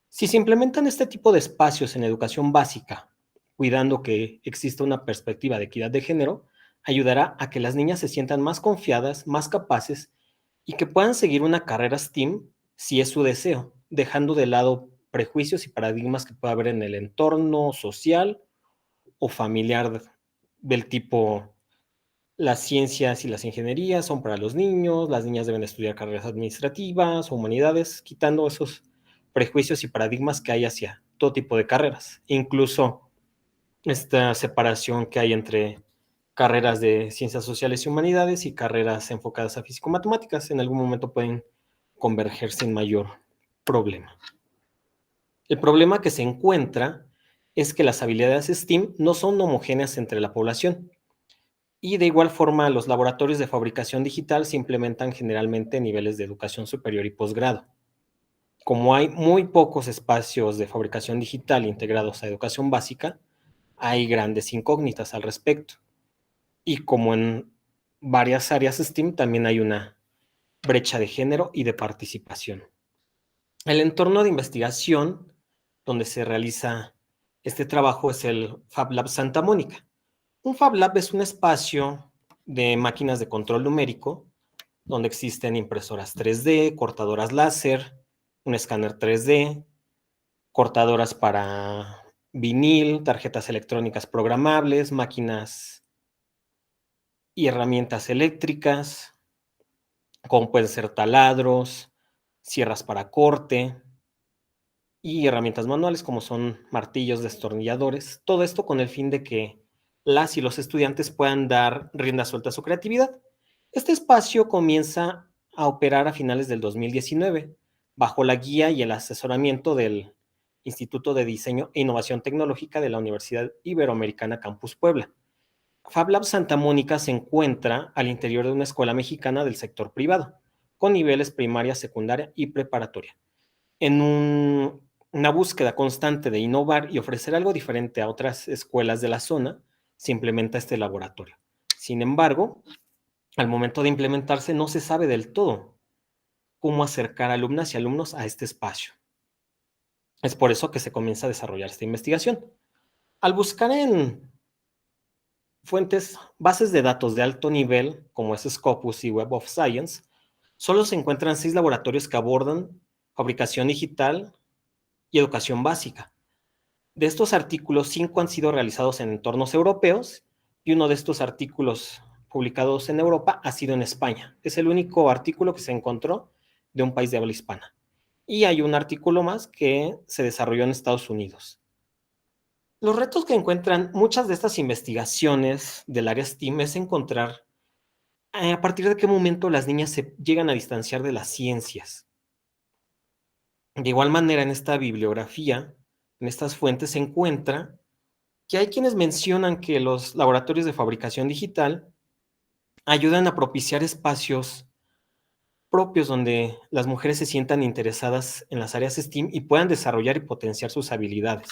Si se implementan este tipo de espacios en educación básica, cuidando que exista una perspectiva de equidad de género, ayudará a que las niñas se sientan más confiadas, más capaces y que puedan seguir una carrera STEAM si es su deseo, dejando de lado prejuicios y paradigmas que pueda haber en el entorno social o familiar del tipo las ciencias y las ingenierías son para los niños, las niñas deben estudiar carreras administrativas o humanidades, quitando esos prejuicios y paradigmas que hay hacia todo tipo de carreras, incluso esta separación que hay entre carreras de ciencias sociales y humanidades y carreras enfocadas a físico-matemáticas, en algún momento pueden converger sin mayor problema. El problema que se encuentra es que las habilidades STEAM no son homogéneas entre la población. Y de igual forma, los laboratorios de fabricación digital se implementan generalmente en niveles de educación superior y posgrado. Como hay muy pocos espacios de fabricación digital integrados a educación básica, hay grandes incógnitas al respecto. Y como en varias áreas STEAM, también hay una brecha de género y de participación. El entorno de investigación donde se realiza este trabajo es el Fab Lab Santa Mónica. Un Fab Lab es un espacio de máquinas de control numérico donde existen impresoras 3D, cortadoras láser, un escáner 3D, cortadoras para vinil, tarjetas electrónicas programables, máquinas y herramientas eléctricas, como pueden ser taladros, sierras para corte y herramientas manuales como son martillos, destornilladores. Todo esto con el fin de que las y los estudiantes puedan dar rienda suelta a su creatividad. Este espacio comienza a operar a finales del 2019 bajo la guía y el asesoramiento del Instituto de Diseño e Innovación Tecnológica de la Universidad Iberoamericana Campus Puebla. Fab Lab Santa Mónica se encuentra al interior de una escuela mexicana del sector privado, con niveles primaria, secundaria y preparatoria. En una búsqueda constante de innovar y ofrecer algo diferente a otras escuelas de la zona, se implementa este laboratorio. Sin embargo, al momento de implementarse no se sabe del todo cómo acercar a alumnas y alumnos a este espacio. Es por eso que se comienza a desarrollar esta investigación. Al buscar en fuentes, bases de datos de alto nivel, como es Scopus y Web of Science, solo se encuentran 6 laboratorios que abordan fabricación digital y educación básica. De estos artículos, 5 han sido realizados en entornos europeos y uno de estos artículos publicados en Europa ha sido en España. Es el único artículo que se encontró de un país de habla hispana. Y hay un artículo más que se desarrolló en Estados Unidos. Los retos que encuentran muchas de estas investigaciones del área STEAM es encontrar a partir de qué momento las niñas se llegan a distanciar de las ciencias. De igual manera, en esta bibliografía, en estas fuentes, se encuentra que hay quienes mencionan que los laboratorios de fabricación digital ayudan a propiciar espacios propios donde las mujeres se sientan interesadas en las áreas STEAM y puedan desarrollar y potenciar sus habilidades.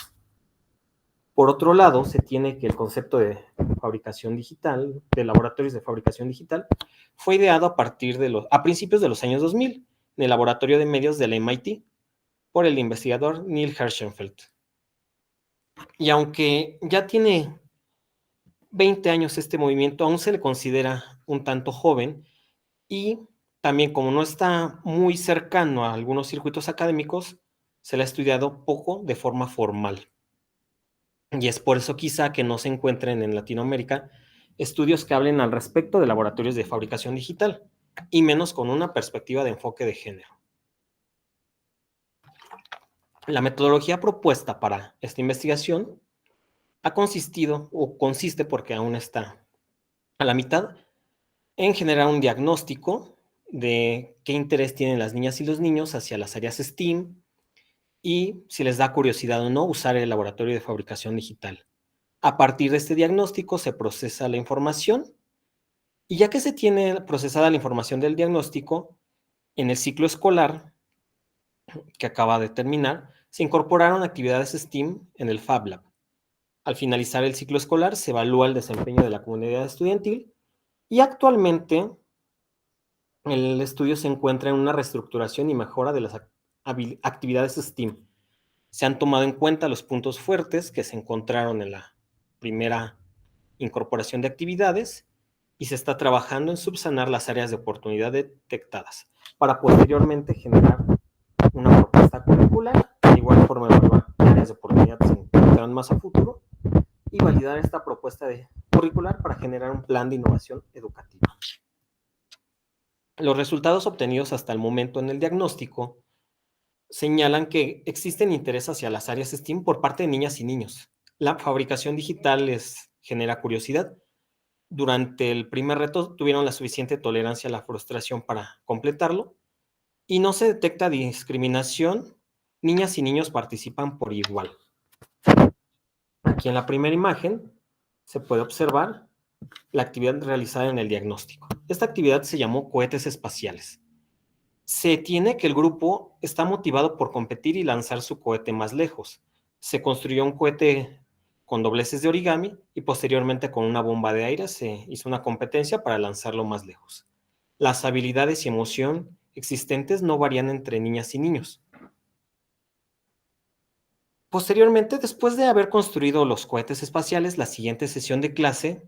Por otro lado, se tiene que el concepto de fabricación digital, de laboratorios de fabricación digital, fue ideado a principios de los años 2000 en el laboratorio de medios de la MIT por el investigador Neil Herschenfeld. Y aunque ya tiene 20 años este movimiento, aún se le considera un tanto joven y también como no está muy cercano a algunos circuitos académicos, se le ha estudiado poco de forma formal. Y es por eso quizá que no se encuentren en Latinoamérica estudios que hablen al respecto de laboratorios de fabricación digital, y menos con una perspectiva de enfoque de género. La metodología propuesta para esta investigación ha consistido, o consiste porque aún está a la mitad, en generar un diagnóstico de qué interés tienen las niñas y los niños hacia las áreas STEAM y si les da curiosidad o no usar el laboratorio de fabricación digital. A partir de este diagnóstico se procesa la información y ya que se tiene procesada la información del diagnóstico, en el ciclo escolar que acaba de terminar, se incorporaron actividades STEAM en el Fab Lab. Al finalizar el ciclo escolar se evalúa el desempeño de la comunidad estudiantil y actualmente el estudio se encuentra en una reestructuración y mejora de las actividades STEAM. Se han tomado en cuenta los puntos fuertes que se encontraron en la primera incorporación de actividades y se está trabajando en subsanar las áreas de oportunidad detectadas para posteriormente generar una propuesta curricular, de igual forma evaluar qué áreas de oportunidad se encuentran más a futuro y validar esta propuesta curricular para generar un plan de innovación educativa. Los resultados obtenidos hasta el momento en el diagnóstico señalan que existen interés hacia las áreas STEAM por parte de niñas y niños. La fabricación digital les genera curiosidad. Durante el primer reto tuvieron la suficiente tolerancia a la frustración para completarlo y no se detecta discriminación. Niñas y niños participan por igual. Aquí en la primera imagen se puede observar la actividad realizada en el diagnóstico. Esta actividad se llamó cohetes espaciales. Se tiene que el grupo está motivado por competir y lanzar su cohete más lejos. Se construyó un cohete con dobleces de origami y posteriormente con una bomba de aire se hizo una competencia para lanzarlo más lejos. Las habilidades y emoción existentes no varían entre niñas y niños. Posteriormente, después de haber construido los cohetes espaciales, la siguiente sesión de clase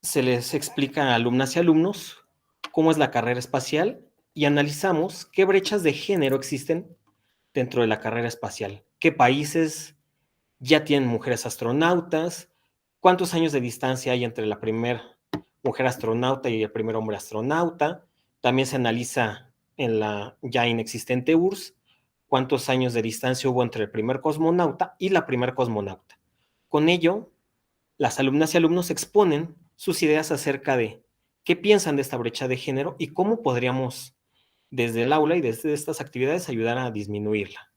se les explica a alumnas y alumnos cómo es la carrera espacial y analizamos qué brechas de género existen dentro de la carrera espacial, qué países ya tienen mujeres astronautas, cuántos años de distancia hay entre la primera mujer astronauta y el primer hombre astronauta. También se analiza en la ya inexistente URSS cuántos años de distancia hubo entre el primer cosmonauta y la primer cosmonauta. Con ello, las alumnas y alumnos exponen sus ideas acerca de qué piensan de esta brecha de género y cómo podríamos, desde el aula y desde estas actividades, ayudar a disminuirla.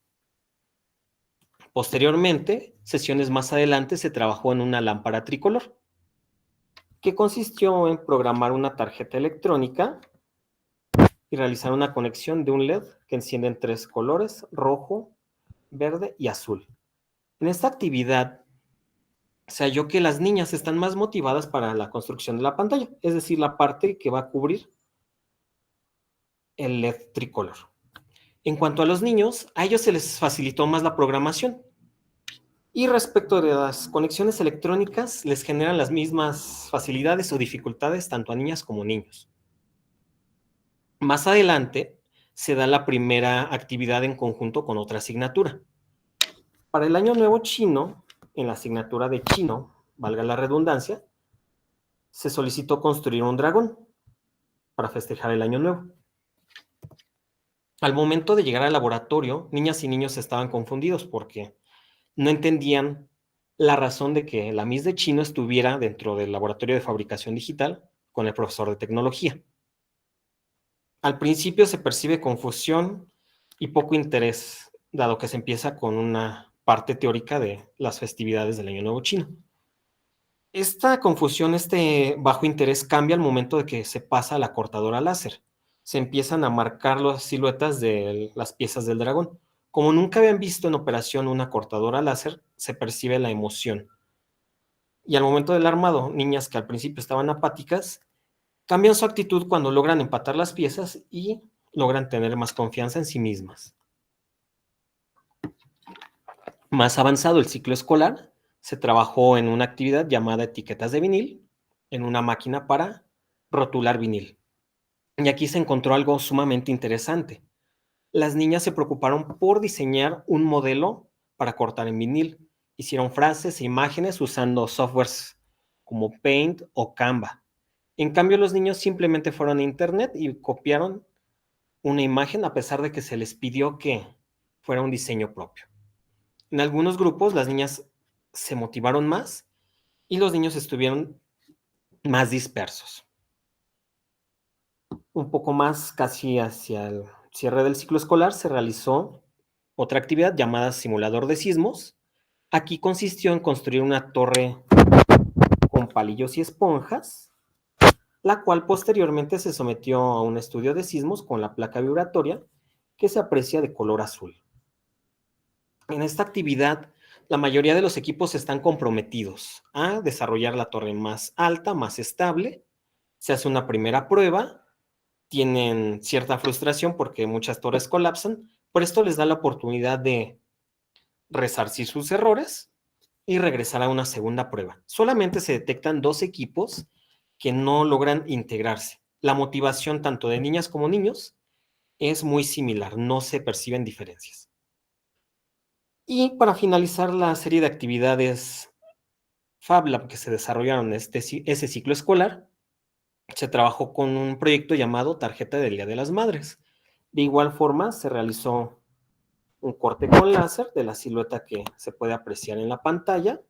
Posteriormente, sesiones más adelante, se trabajó en una lámpara tricolor, que consistió en programar una tarjeta electrónica y realizar una conexión de un LED que enciende en 3 colores: rojo, verde y azul. En esta actividad se halló que las niñas están más motivadas para la construcción de la pantalla, es decir, la parte que va a cubrir el LED tricolor. En cuanto a los niños, a ellos se les facilitó más la programación. Y respecto de las conexiones electrónicas, les generan las mismas facilidades o dificultades tanto a niñas como niños. Más adelante se da la primera actividad en conjunto con otra asignatura. Para el Año Nuevo Chino, en la asignatura de chino, valga la redundancia, se solicitó construir un dragón para festejar el Año Nuevo. Al momento de llegar al laboratorio, niñas y niños estaban confundidos porque no entendían la razón de que la Miss de chino estuviera dentro del laboratorio de fabricación digital con el profesor de tecnología. Al principio se percibe confusión y poco interés, dado que se empieza con una parte teórica de las festividades del Año Nuevo Chino. Esta confusión, este bajo interés, cambia al momento de que se pasa a la cortadora láser. Se empiezan a marcar las siluetas de las piezas del dragón. Como nunca habían visto en operación una cortadora láser, se percibe la emoción. Y al momento del armado, niñas que al principio estaban apáticas, cambian su actitud cuando logran empatar las piezas y logran tener más confianza en sí mismas. Más avanzado el ciclo escolar, se trabajó en una actividad llamada etiquetas de vinil, en una máquina para rotular vinil. Y aquí se encontró algo sumamente interesante. Las niñas se preocuparon por diseñar un modelo para cortar en vinil. Hicieron frases e imágenes usando softwares como Paint o Canva. En cambio, los niños simplemente fueron a internet y copiaron una imagen a pesar de que se les pidió que fuera un diseño propio. En algunos grupos las niñas se motivaron más y los niños estuvieron más dispersos. Un poco más, casi hacia el cierre del ciclo escolar, se realizó otra actividad llamada simulador de sismos. Aquí consistió en construir una torre con palillos y esponjas, la cual posteriormente se sometió a un estudio de sismos con la placa vibratoria que se aprecia de color azul. En esta actividad, la mayoría de los equipos están comprometidos a desarrollar la torre más alta, más estable. Se hace una primera prueba, tienen cierta frustración porque muchas torres colapsan, pero esto les da la oportunidad de resarcir sus errores y regresar a una segunda prueba. Solamente se detectan 2 equipos que no logran integrarse. La motivación tanto de niñas como niños es muy similar, no se perciben diferencias. Y para finalizar la serie de actividades Fab Lab que se desarrollaron en ese ciclo escolar, se trabajó con un proyecto llamado Tarjeta del Día de las Madres. De igual forma, se realizó un corte con láser de la silueta que se puede apreciar en la pantalla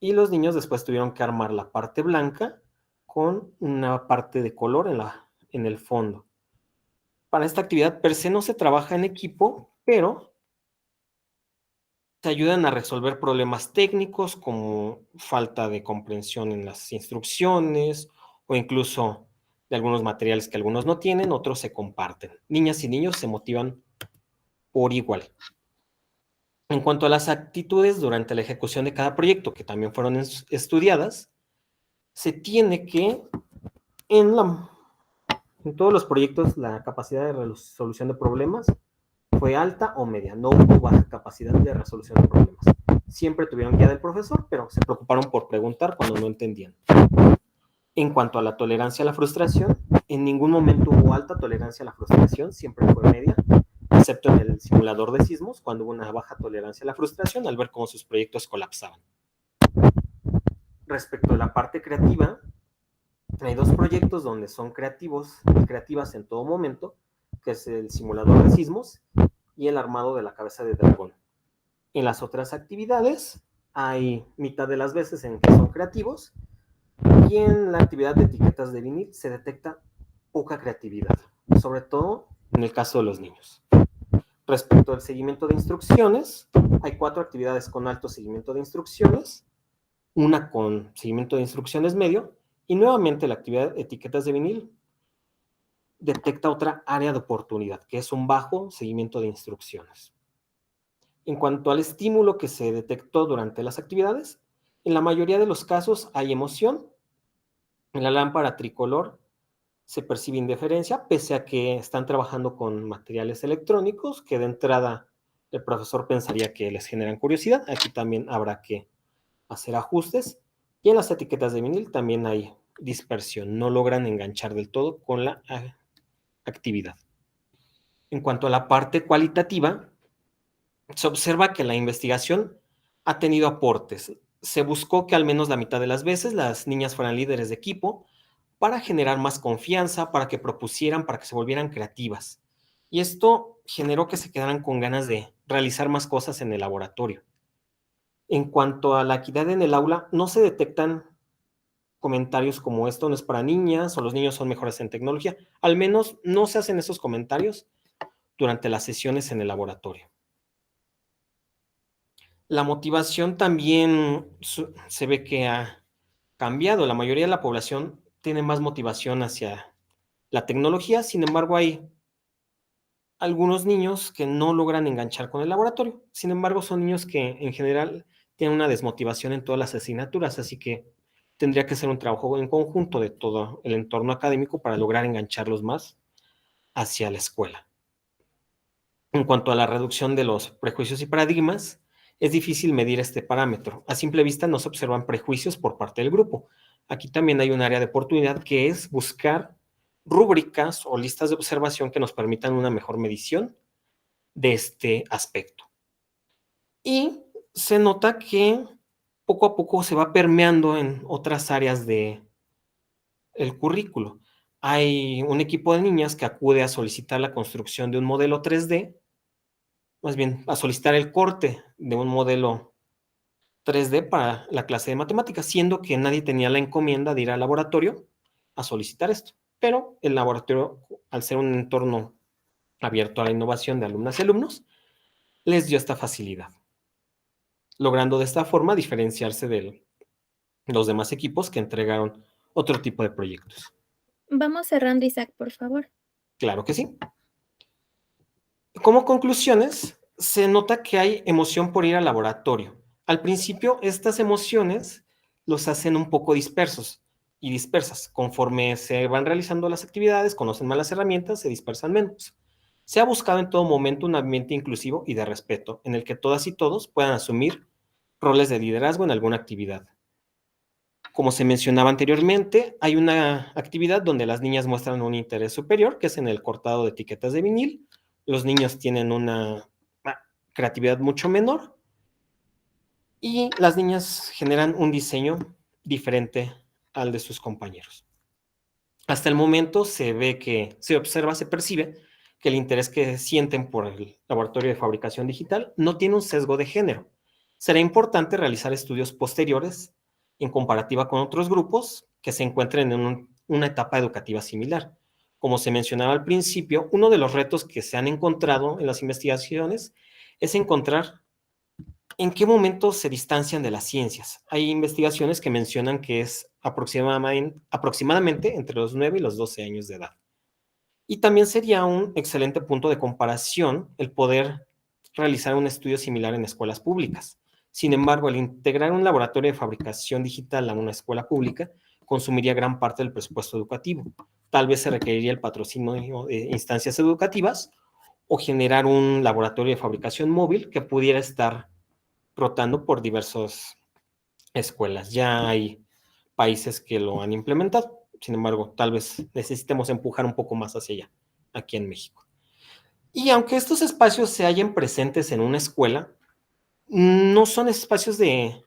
y los niños después tuvieron que armar la parte blanca con una parte de color en el fondo. Para esta actividad per se no se trabaja en equipo, pero se ayudan a resolver problemas técnicos como falta de comprensión en las instrucciones o incluso de algunos materiales que algunos no tienen, otros se comparten. Niñas y niños se motivan por igual. En cuanto a las actitudes durante la ejecución de cada proyecto, que también fueron estudiadas, se tiene que, en todos los proyectos, la capacidad de resolución de problemas fue alta o media. No hubo baja capacidad de resolución de problemas. Siempre tuvieron guía del profesor, pero se preocuparon por preguntar cuando no entendían. En cuanto a la tolerancia a la frustración, en ningún momento hubo alta tolerancia a la frustración, siempre fue media, excepto en el simulador de sismos, cuando hubo una baja tolerancia a la frustración al ver cómo sus proyectos colapsaban. Respecto a la parte creativa, hay 2 proyectos donde son creativas en todo momento, que es el simulador de sismos y el armado de la cabeza de dragón. En las otras actividades, hay mitad de las veces en que son creativos, y en la actividad de etiquetas de vinil se detecta poca creatividad, sobre todo en el caso de los niños. Respecto al seguimiento de instrucciones, hay 4 actividades con alto seguimiento de instrucciones, una con seguimiento de instrucciones medio, y nuevamente la actividad de etiquetas de vinil detecta otra área de oportunidad, que es un bajo seguimiento de instrucciones. En cuanto al estímulo que se detectó durante las actividades, en la mayoría de los casos hay emoción. En la lámpara tricolor se percibe indiferencia, pese a que están trabajando con materiales electrónicos que de entrada el profesor pensaría que les generan curiosidad. Aquí también habrá que hacer ajustes. Y en las etiquetas de vinil también hay dispersión, no logran enganchar del todo con la actividad. En cuanto a la parte cualitativa, se observa que la investigación ha tenido aportes. Se buscó que al menos la mitad de las veces las niñas fueran líderes de equipo para generar más confianza, para que propusieran, para que se volvieran creativas. Y esto generó que se quedaran con ganas de realizar más cosas en el laboratorio. En cuanto a la equidad en el aula, no se detectan comentarios como esto no es para niñas o los niños son mejores en tecnología. Al menos no se hacen esos comentarios durante las sesiones en el laboratorio. La motivación también se ve que ha cambiado. La mayoría de la población tiene más motivación hacia la tecnología, sin embargo hay algunos niños que no logran enganchar con el laboratorio. Sin embargo, son niños que en general tienen una desmotivación en todas las asignaturas, así que tendría que ser un trabajo en conjunto de todo el entorno académico para lograr engancharlos más hacia la escuela. En cuanto a la reducción de los prejuicios y paradigmas, es difícil medir este parámetro. A simple vista no se observan prejuicios por parte del grupo. Aquí también hay un área de oportunidad que es buscar rúbricas o listas de observación que nos permitan una mejor medición de este aspecto. Y se nota que poco a poco se va permeando en otras áreas del currículo. Hay un equipo de niñas que acude a solicitar la construcción de un modelo 3D, más bien a solicitar el corte de un modelo 3D para la clase de matemáticas, siendo que nadie tenía la encomienda de ir al laboratorio a solicitar esto. Pero el laboratorio, al ser un entorno abierto a la innovación de alumnas y alumnos, les dio esta facilidad, logrando de esta forma diferenciarse de los demás equipos que entregaron otro tipo de proyectos. Vamos cerrando, Isaac, por favor. Claro que sí. Como conclusiones, se nota que hay emoción por ir al laboratorio. Al principio, estas emociones los hacen un poco dispersos y dispersas. Conforme se van realizando las actividades, conocen más las herramientas, se dispersan menos. Se ha buscado en todo momento un ambiente inclusivo y de respeto, en el que todas y todos puedan asumir roles de liderazgo en alguna actividad. Como se mencionaba anteriormente, hay una actividad donde las niñas muestran un interés superior, que es en el cortado de etiquetas de vinil. Los niños tienen una creatividad mucho menor y las niñas generan un diseño diferente al de sus compañeros. Hasta el momento se ve que se observa, se percibe que el interés que sienten por el laboratorio de fabricación digital no tiene un sesgo de género. Será importante realizar estudios posteriores en comparativa con otros grupos que se encuentren en una etapa educativa similar. Como se mencionaba al principio, uno de los retos que se han encontrado en las investigaciones es encontrar en qué momento se distancian de las ciencias. Hay investigaciones que mencionan que es aproximadamente entre los 9 y los 12 años de edad. Y también sería un excelente punto de comparación el poder realizar un estudio similar en escuelas públicas. Sin embargo, al integrar un laboratorio de fabricación digital a una escuela pública, consumiría gran parte del presupuesto educativo. Tal vez se requeriría el patrocinio de instancias educativas o generar un laboratorio de fabricación móvil que pudiera estar rotando por diversas escuelas. Ya hay países que lo han implementado. Sin embargo, tal vez necesitemos empujar un poco más hacia allá, aquí en México. Y aunque estos espacios se hallen presentes en una escuela, no son espacios de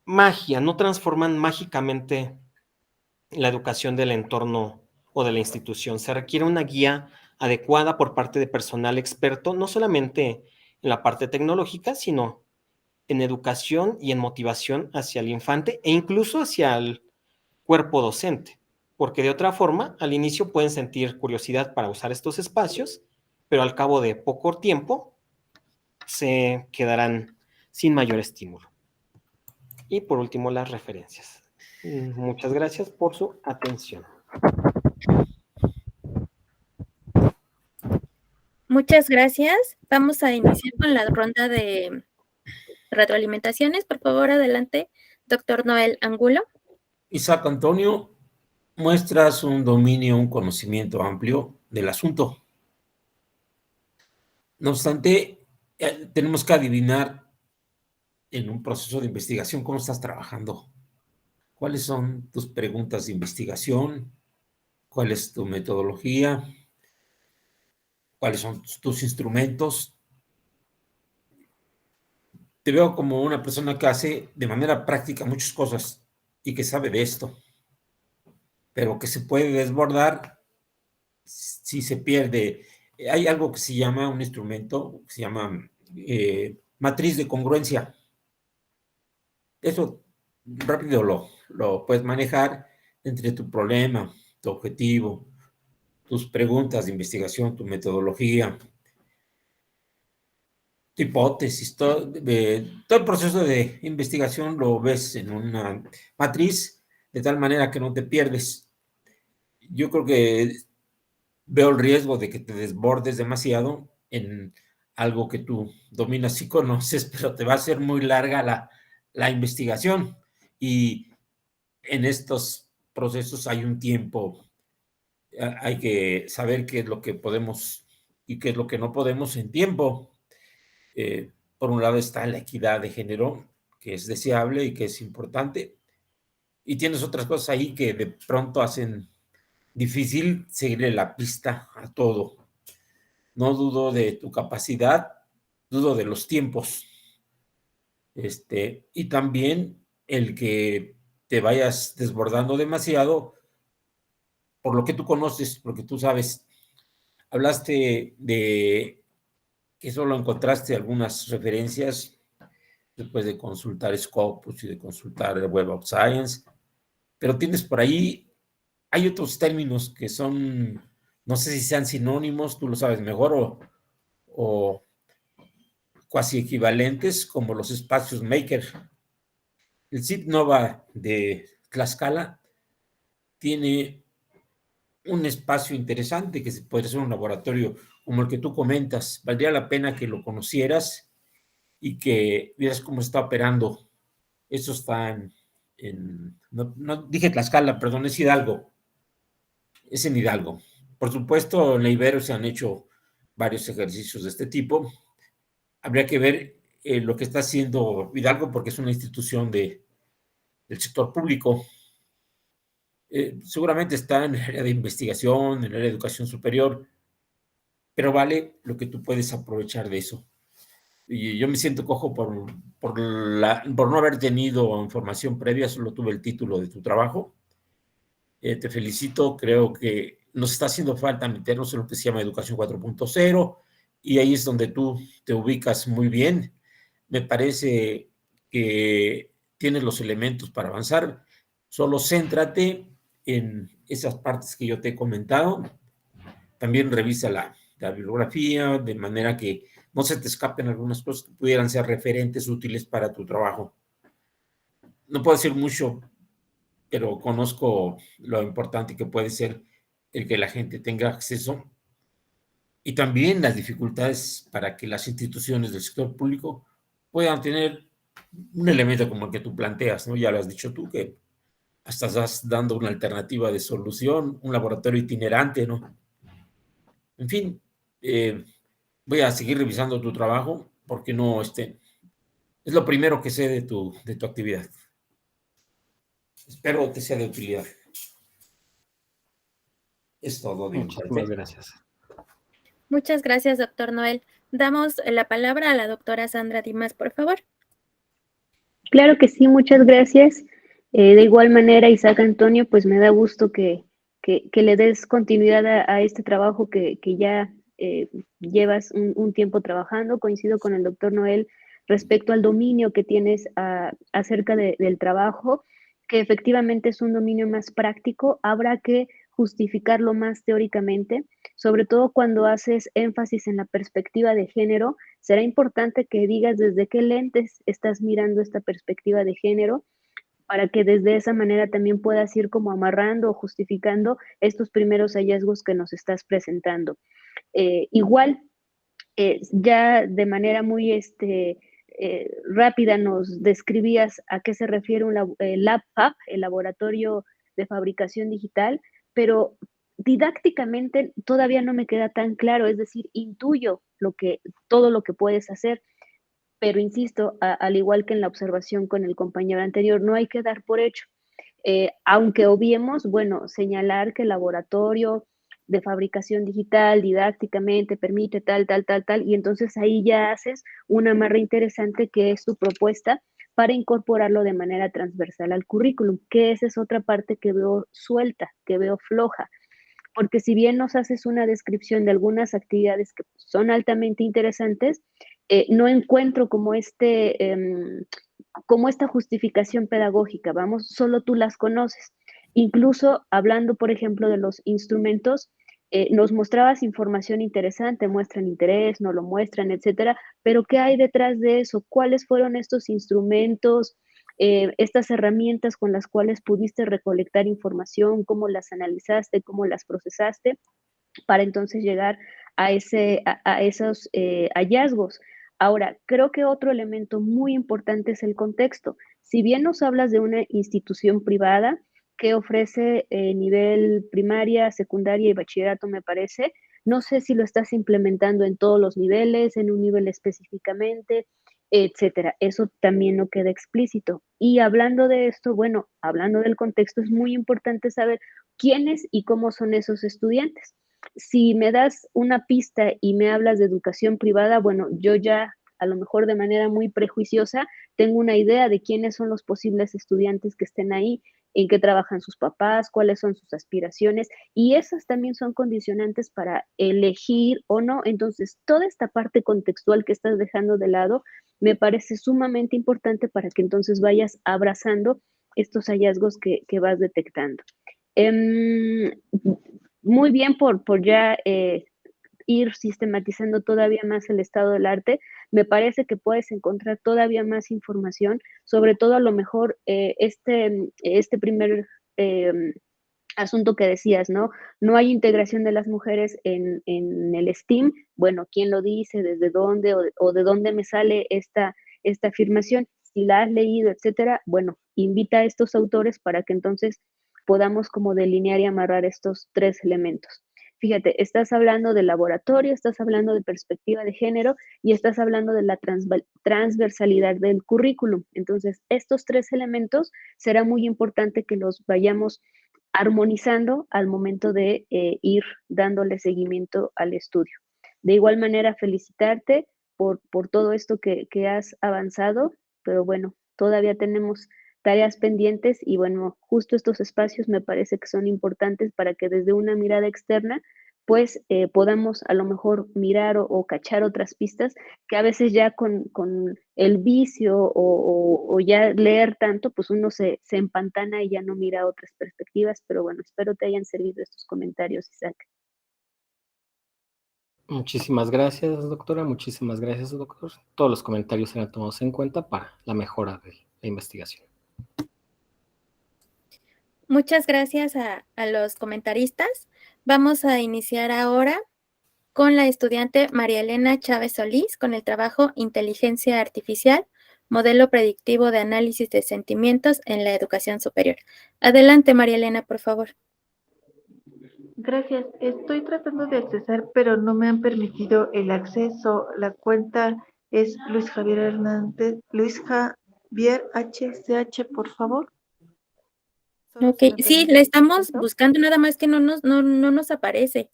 magia, no transforman mágicamente la educación del entorno o de la institución. Se requiere una guía adecuada por parte de personal experto, no solamente en la parte tecnológica, sino en educación y en motivación hacia el infante e incluso hacia el cuerpo docente, porque de otra forma, al inicio pueden sentir curiosidad para usar estos espacios, pero al cabo de poco tiempo se quedarán sin mayor estímulo. Y por último, las referencias. Muchas gracias por su atención. Muchas gracias. Vamos a iniciar con la ronda de retroalimentaciones. Por favor, adelante, doctor Noel Angulo. Isaac Antonio, muestras un dominio, un conocimiento amplio del asunto. No obstante, tenemos que adivinar en un proceso de investigación cómo estás trabajando. ¿Cuáles son tus preguntas de investigación? ¿Cuál es tu metodología? ¿Cuáles son tus instrumentos? Te veo como una persona que hace de manera práctica muchas cosas y que sabe de esto, pero que se puede desbordar si se pierde. Hay algo que se llama un instrumento, que se llama matriz de congruencia. Eso rápido lo puedes manejar entre tu problema, tu objetivo, tus preguntas de investigación, tu metodología, tu hipótesis, todo el proceso de investigación lo ves en una matriz de tal manera que no te pierdes. Yo creo que veo el riesgo de que te desbordes demasiado en algo que tú dominas y conoces, pero te va a ser muy larga la investigación. Y en estos procesos hay un tiempo, hay que saber qué es lo que podemos y qué es lo que no podemos en tiempo. Por un lado está la equidad de género, que es deseable y que es importante, y tienes otras cosas ahí que de pronto hacen difícil seguirle la pista a todo. No dudo de tu capacidad, dudo de los tiempos. Y también el que te vayas desbordando demasiado por lo que tú conoces, porque tú sabes. Hablaste de que solo encontraste algunas referencias después de consultar Scopus y de consultar el Web of Science, pero tienes por ahí, hay otros términos que son, no sé si sean sinónimos, tú lo sabes mejor, o cuasi equivalentes, como los espacios maker. El CIP Nova de Tlaxcala tiene un espacio interesante que puede ser un laboratorio como el que tú comentas. Valdría la pena que lo conocieras y que vieras cómo está operando. Eso está no dije Tlaxcala, perdón, es Hidalgo. Es en Hidalgo. Por supuesto, en la Ibero se han hecho varios ejercicios de este tipo. Habría que ver lo que está haciendo Hidalgo porque es una institución del sector público. Seguramente está en el área de investigación, en el área de educación superior, pero vale lo que tú puedes aprovechar de eso. Y yo me siento cojo por no haber tenido información previa, solo tuve el título de tu trabajo. Te felicito, creo que nos está haciendo falta meternos en lo que se llama Educación 4.0 y ahí es donde tú te ubicas muy bien. Me parece que tienes los elementos para avanzar, solo céntrate en esas partes que yo te he comentado. También revisa la bibliografía, de manera que no se te escapen algunas cosas que pudieran ser referentes útiles para tu trabajo. No puedo decir mucho, pero conozco lo importante que puede ser el que la gente tenga acceso y también las dificultades para que las instituciones del sector público puedan tener un elemento como el que tú planteas, ¿no? Ya lo has dicho tú, que hasta estás dando una alternativa de solución, un laboratorio itinerante, ¿no? En fin, voy a seguir revisando tu trabajo porque no, es lo primero que sé de tu actividad. Espero te sea de utilidad. Es todo de mi Muchísimas parte. gracias. Muchas gracias, doctor Noel. Damos la palabra a la doctora Sandra Dimas, por favor. Claro que sí, muchas gracias. De igual manera, Isaac Antonio, pues me da gusto que le des continuidad a este trabajo que ya llevas un tiempo trabajando. Coincido con el doctor Noel respecto al dominio que tienes acerca del trabajo, que efectivamente es un dominio más práctico. Habrá que justificarlo más teóricamente, sobre todo cuando haces énfasis en la perspectiva de género. Será importante que digas desde qué lentes estás mirando esta perspectiva de género para que desde esa manera también puedas ir como amarrando o justificando estos primeros hallazgos que nos estás presentando. Igual, ya de manera muy rápida nos describías a qué se refiere el LabFab, el laboratorio de fabricación digital, pero didácticamente todavía no me queda tan claro, es decir, intuyo todo lo que puedes hacer, pero insisto, al igual que en la observación con el compañero anterior, no hay que dar por hecho. Aunque obviemos, bueno, señalar que el laboratorio de fabricación digital didácticamente permite tal, y entonces ahí ya haces una amarra interesante que es tu propuesta para incorporarlo de manera transversal al currículum, que esa es otra parte que veo suelta, que veo floja, porque si bien nos haces una descripción de algunas actividades que son altamente interesantes, no encuentro como esta justificación pedagógica, vamos, solo tú las conoces. Incluso hablando, por ejemplo, de los instrumentos, nos mostrabas información interesante, muestran interés, no lo muestran, etcétera, pero ¿qué hay detrás de eso? ¿Cuáles fueron estos instrumentos, estas herramientas con las cuales pudiste recolectar información, cómo las analizaste, cómo las procesaste, para entonces llegar a esos hallazgos? Ahora, creo que otro elemento muy importante es el contexto. Si bien nos hablas de una institución privada que ofrece nivel primaria, secundaria y bachillerato, me parece, no sé si lo estás implementando en todos los niveles, en un nivel específicamente, etcétera. Eso también no queda explícito. Y hablando de esto, bueno, hablando del contexto, es muy importante saber quiénes y cómo son esos estudiantes. Si me das una pista y me hablas de educación privada, bueno, yo ya a lo mejor de manera muy prejuiciosa tengo una idea de quiénes son los posibles estudiantes que estén ahí, en qué trabajan sus papás, cuáles son sus aspiraciones, y esas también son condicionantes para elegir o no. Entonces, toda esta parte contextual que estás dejando de lado me parece sumamente importante para que entonces vayas abrazando estos hallazgos que vas detectando. Muy bien por ya ir sistematizando todavía más el estado del arte. Me parece que puedes encontrar todavía más información, sobre todo a lo mejor este primer asunto que decías, ¿no? No hay integración de las mujeres en el STEAM. Bueno, ¿quién lo dice? ¿Desde dónde? O de dónde me sale esta afirmación? Si la has leído, etcétera, bueno, invita a estos autores para que entonces podamos como delinear y amarrar estos tres elementos. Fíjate, estás hablando de laboratorio, estás hablando de perspectiva de género y estás hablando de la transversalidad del currículum. Entonces, estos tres elementos será muy importante que los vayamos armonizando al momento de ir dándole seguimiento al estudio. De igual manera, felicitarte por todo esto que has avanzado, pero bueno, todavía tenemos tareas pendientes y bueno, justo estos espacios me parece que son importantes para que desde una mirada externa pues podamos a lo mejor mirar o cachar otras pistas que a veces ya con el vicio o ya leer tanto, pues uno se empantana y ya no mira otras perspectivas, pero bueno, espero te hayan servido estos comentarios, Isaac. Muchísimas gracias, doctora. Muchísimas gracias, doctor. Todos los comentarios serán tomados en cuenta para la mejora de la investigación. Muchas gracias a los comentaristas. Vamos a iniciar ahora con la estudiante María Elena Chávez Solís con el trabajo Inteligencia Artificial, Modelo Predictivo de Análisis de Sentimientos en la Educación Superior. Adelante, María Elena, por favor. Gracias. Estoy tratando de accesar, pero no me han permitido el acceso. La cuenta es Luis Javier Hernández, Luis Javier HCH, por favor. Solo Ok, si me sí, permite le el estamos acceso. buscando, nada más que no nos aparece.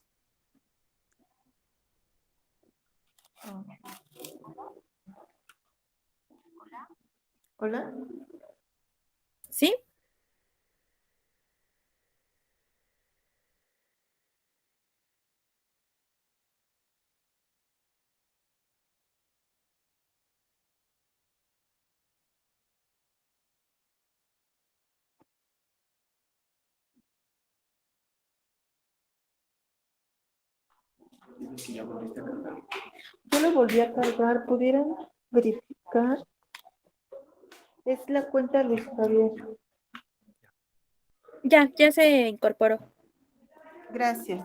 Hola. ¿Sí? Yo lo volví a cargar. ¿Pudieran verificar? Es la cuenta Luis Javier. Ya se incorporó. Gracias.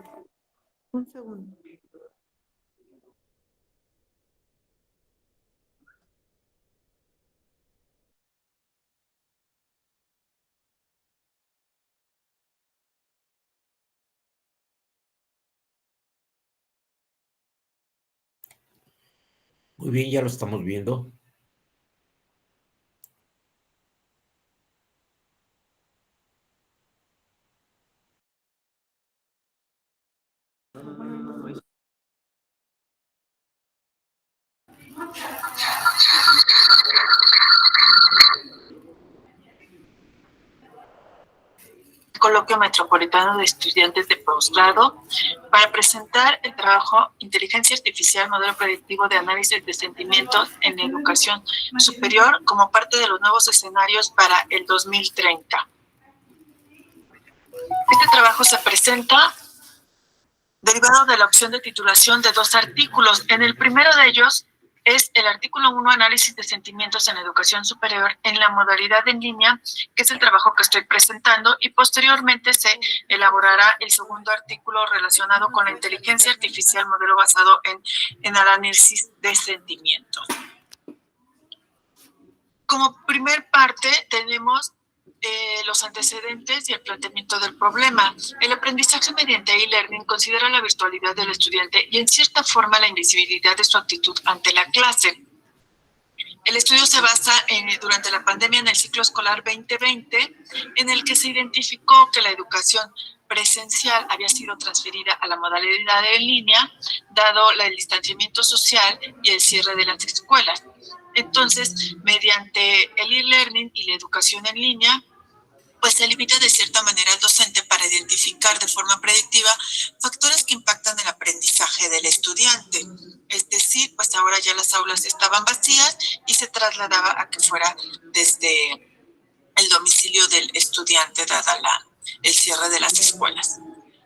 Un segundo. Muy bien, ya lo estamos viendo. Coloquio Metropolitano de Estudiantes de Posgrado para presentar el trabajo Inteligencia Artificial, Modelo Predictivo de Análisis de Sentimientos en Educación Superior como parte de los nuevos escenarios para el 2030. Este trabajo se presenta derivado de la opción de titulación de 2 artículos. En el primero de ellos es el artículo 1, Análisis de Sentimientos en Educación Superior en la modalidad en línea, que es el trabajo que estoy presentando, y posteriormente se elaborará el segundo artículo relacionado con la inteligencia artificial, modelo basado en el análisis de sentimientos. Como primer parte tenemos los antecedentes y el planteamiento del problema. El aprendizaje mediante e-learning considera la virtualidad del estudiante y en cierta forma la invisibilidad de su actitud ante la clase. El estudio se basa durante la pandemia en el ciclo escolar 2020, en el que se identificó que la educación presencial había sido transferida a la modalidad en línea, dado el distanciamiento social y el cierre de las escuelas. Entonces, mediante el e-learning y la educación en línea, pues se limita de cierta manera al docente para identificar de forma predictiva factores que impactan el aprendizaje del estudiante. Es decir, pues ahora ya las aulas estaban vacías y se trasladaba a que fuera desde el domicilio del estudiante, dada el cierre de las escuelas.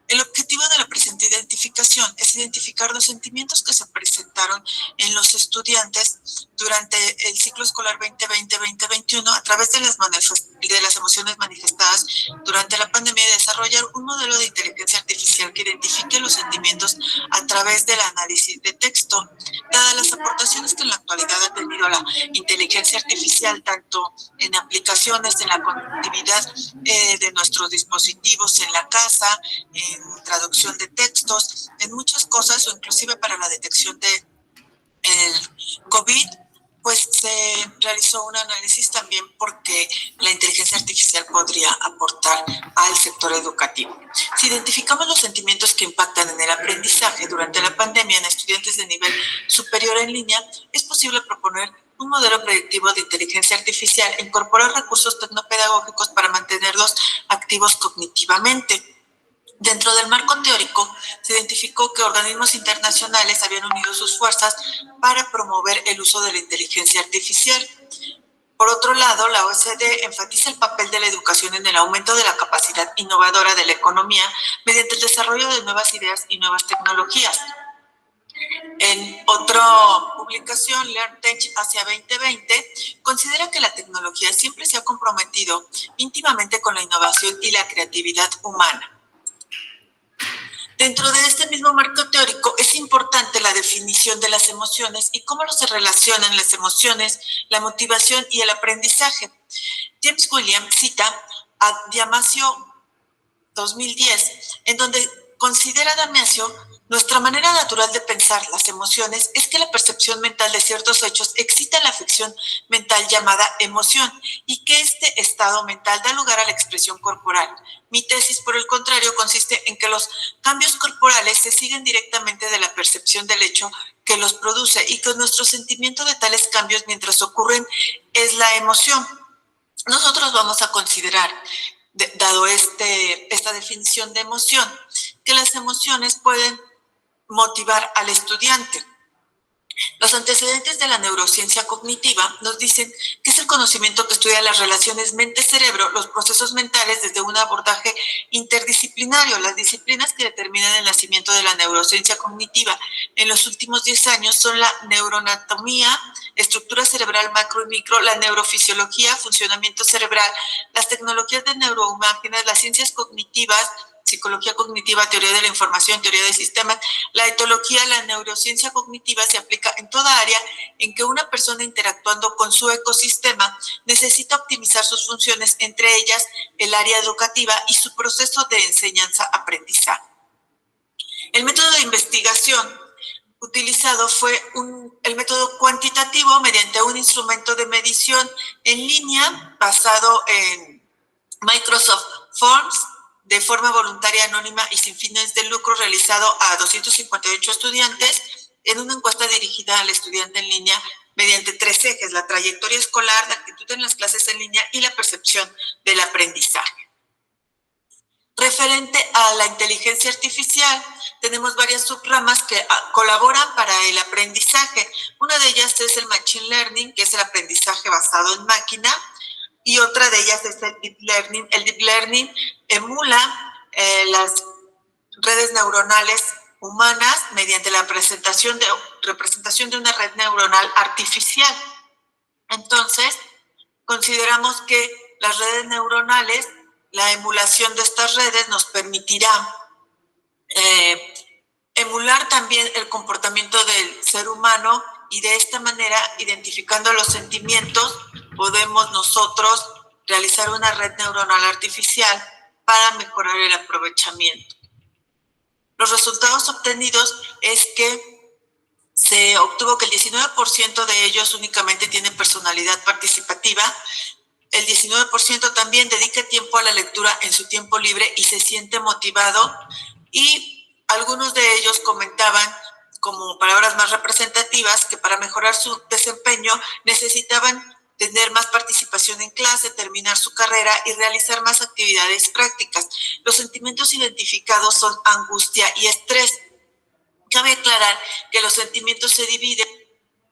El objetivo de la presente identificación es identificar los sentimientos que se presentaron en los estudiantes durante el ciclo escolar 2020-2021 a través de las emociones manifestadas durante la pandemia y desarrollar un modelo de inteligencia artificial que identifique los sentimientos a través del análisis de texto. Dadas las aportaciones que en la actualidad ha tenido la inteligencia artificial, tanto en aplicaciones, en la conectividad de nuestros dispositivos en la casa, en traducción de textos, en muchas cosas, o inclusive para la detección de el COVID, pues se realizó un análisis también porque la inteligencia artificial podría aportar al sector educativo. Si identificamos los sentimientos que impactan en el aprendizaje durante la pandemia en estudiantes de nivel superior en línea, es posible proponer un modelo predictivo de inteligencia artificial e incorporar recursos tecnopedagógicos para mantenerlos activos cognitivamente. Dentro del marco teórico, se identificó que organismos internacionales habían unido sus fuerzas para promover el uso de la inteligencia artificial. Por otro lado, la OECD enfatiza el papel de la educación en el aumento de la capacidad innovadora de la economía mediante el desarrollo de nuevas ideas y nuevas tecnologías. En otra publicación, LearnTech hacia 2020, considera que la tecnología siempre se ha comprometido íntimamente con la innovación y la creatividad humana. Dentro de este mismo marco teórico es importante la definición de las emociones y cómo se relacionan las emociones, la motivación y el aprendizaje. James Williams cita a Damasio 2010, en donde considera Damasio: nuestra manera natural de pensar las emociones es que la percepción mental de ciertos hechos excita la afección mental llamada emoción y que este estado mental da lugar a la expresión corporal. Mi tesis, por el contrario, consiste en que los cambios corporales se siguen directamente de la percepción del hecho que los produce y que nuestro sentimiento de tales cambios mientras ocurren es la emoción. Nosotros vamos a considerar, dado esta definición de emoción, que las emociones pueden motivar al estudiante. Los antecedentes de la neurociencia cognitiva nos dicen que es el conocimiento que estudia las relaciones mente-cerebro, los procesos mentales desde un abordaje interdisciplinario. Las disciplinas que determinan el nacimiento de la neurociencia cognitiva en los últimos 10 años son la neuroanatomía, estructura cerebral macro y micro, la neurofisiología, funcionamiento cerebral, las tecnologías de neuroimágenes, las ciencias cognitivas, psicología cognitiva, teoría de la información, teoría de sistemas. La etología, la neurociencia cognitiva se aplica en toda área en que una persona interactuando con su ecosistema necesita optimizar sus funciones, entre ellas el área educativa y su proceso de enseñanza-aprendizaje. El método de investigación utilizado fue el método cuantitativo mediante un instrumento de medición en línea basado en Microsoft Forms, de forma voluntaria, anónima y sin fines de lucro, realizado a 258 estudiantes en una encuesta dirigida al estudiante en línea mediante 3 ejes: la trayectoria escolar, la actitud en las clases en línea y la percepción del aprendizaje. Referente a la inteligencia artificial, tenemos varias subramas que colaboran para el aprendizaje. Una de ellas es el Machine Learning, que es el aprendizaje basado en máquina, y otra de ellas es el Deep Learning. El Deep Learning emula las redes neuronales humanas mediante la representación de una red neuronal artificial. Entonces, consideramos que las redes neuronales, la emulación de estas redes nos permitirá emular también el comportamiento del ser humano, y de esta manera, identificando los sentimientos, podemos nosotros realizar una red neuronal artificial para mejorar el aprovechamiento. Los resultados obtenidos es que se obtuvo que el 19% de ellos únicamente tiene personalidad participativa, el 19% también dedica tiempo a la lectura en su tiempo libre y se siente motivado, y algunos de ellos comentaban, como palabras más representativas, que para mejorar su desempeño necesitaban tener más participación en clase, terminar su carrera y realizar más actividades prácticas. Los sentimientos identificados son angustia y estrés. Cabe aclarar que los sentimientos se dividen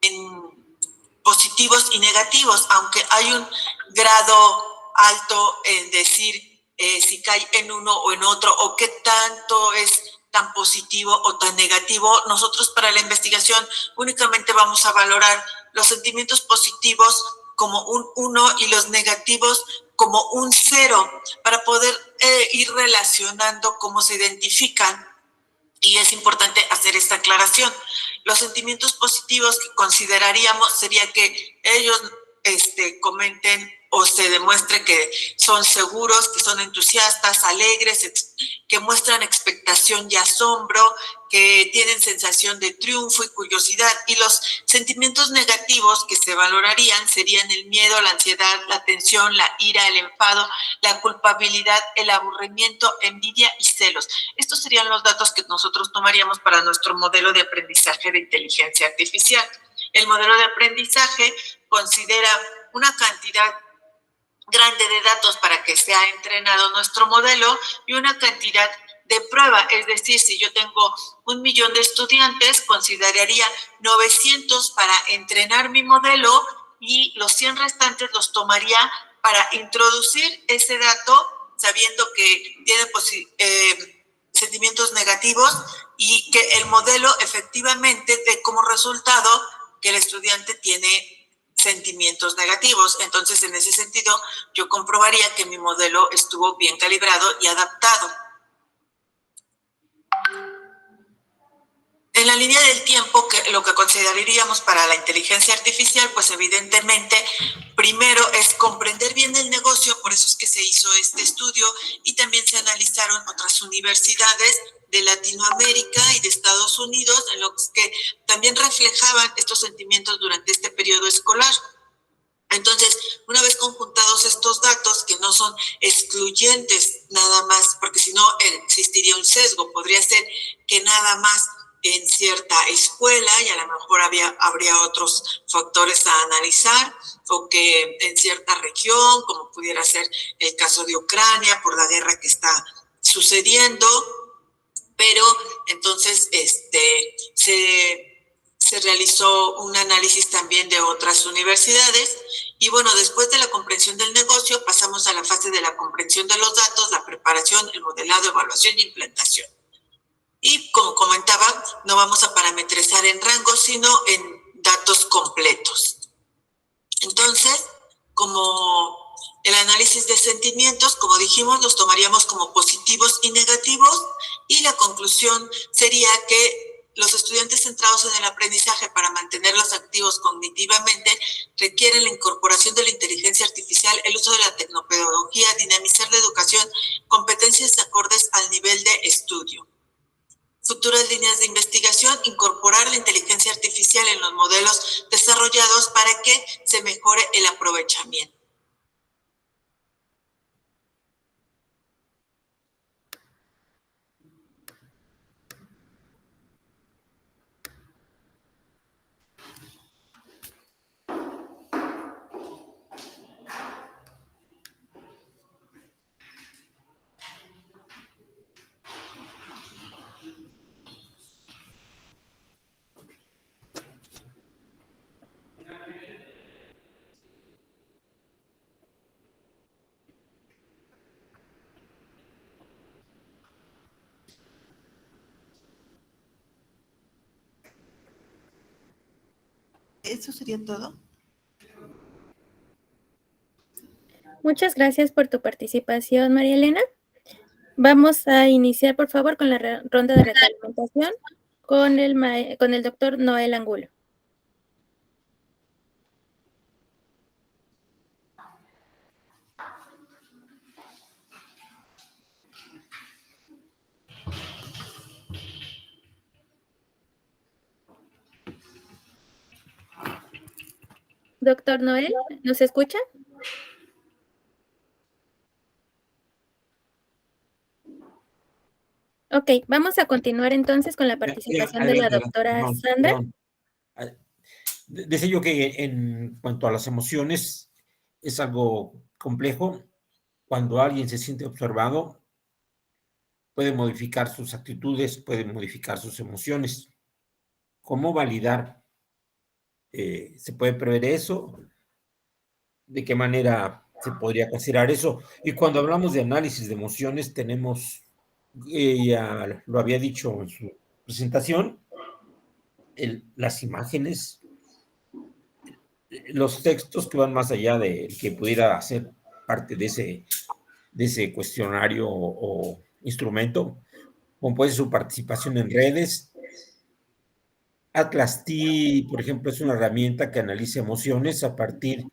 en positivos y negativos, aunque hay un grado alto en decir si cae en uno o en otro, o qué tanto es tan positivo o tan negativo. Nosotros para la investigación únicamente vamos a valorar los sentimientos positivos como un 1 y los negativos como un 0, para poder ir relacionando cómo se identifican. Y es importante hacer esta aclaración. Los sentimientos positivos que consideraríamos sería que ellos comenten o se demuestre que son seguros, que son entusiastas, alegres, que muestran expectación y asombro, que tienen sensación de triunfo y curiosidad. Y los sentimientos negativos que se valorarían serían el miedo, la ansiedad, la tensión, la ira, el enfado, la culpabilidad, el aburrimiento, envidia y celos. Estos serían los datos que nosotros tomaríamos para nuestro modelo de aprendizaje de inteligencia artificial. El modelo de aprendizaje considera una cantidad grande de datos para que sea entrenado nuestro modelo y una cantidad de prueba. Es decir, si yo tengo 1,000,000 de estudiantes, consideraría 900 para entrenar mi modelo, y los 100 restantes los tomaría para introducir ese dato, sabiendo que tiene sentimientos negativos, y que el modelo efectivamente dé como resultado que el estudiante tiene sentimientos negativos. Entonces, en ese sentido, yo comprobaría que mi modelo estuvo bien calibrado y adaptado. En la línea del tiempo, que lo que consideraríamos para la inteligencia artificial, pues evidentemente, primero es comprender bien el negocio, por eso es que se hizo este estudio, y también se analizaron otras universidades de Latinoamérica y de Estados Unidos, en los que también reflejaban estos sentimientos durante este periodo escolar. Entonces, una vez conjuntados estos datos, que no son excluyentes nada más, porque si no existiría un sesgo, podría ser que nada más en cierta escuela, y a lo mejor habría otros factores a analizar, o que en cierta región, como pudiera ser el caso de Ucrania, por la guerra que está sucediendo, pero entonces se realizó un análisis también de otras universidades. Y bueno, después de la comprensión del negocio, pasamos a la fase de la comprensión de los datos, la preparación, el modelado, evaluación y implementación. Y como comentaba, no vamos a parametrizar en rangos, sino en datos completos. Entonces, como el análisis de sentimientos, como dijimos, los tomaríamos como positivos y negativos, y la conclusión sería que los estudiantes centrados en el aprendizaje, para mantenerlos activos cognitivamente, requieren la incorporación de la inteligencia artificial, el uso de la tecnopedagogía, dinamizar la educación, competencias acordes al nivel de estudio. Futuras líneas de investigación, incorporar la inteligencia artificial en los modelos desarrollados para que se mejore el aprovechamiento. ¿Eso sería todo? Muchas gracias por tu participación, María Elena. Vamos a iniciar, por favor, con la ronda de retroalimentación con el doctor Noel Angulo. Doctor Noel, ¿nos escucha? Ok, vamos a continuar entonces con la participación de la doctora Sandra. Decía yo que en cuanto a las emociones es algo complejo. Cuando alguien se siente observado, puede modificar sus actitudes, puede modificar sus emociones. ¿Cómo validar? ¿Se puede prever eso? ¿De qué manera se podría considerar eso? Y cuando hablamos de análisis de emociones, tenemos, ya lo había dicho en su presentación, las imágenes, los textos que van más allá de que pudiera ser parte de ese cuestionario o instrumento, como puede ser su participación en redes. Atlas T, por ejemplo, es una herramienta que analiza emociones a partir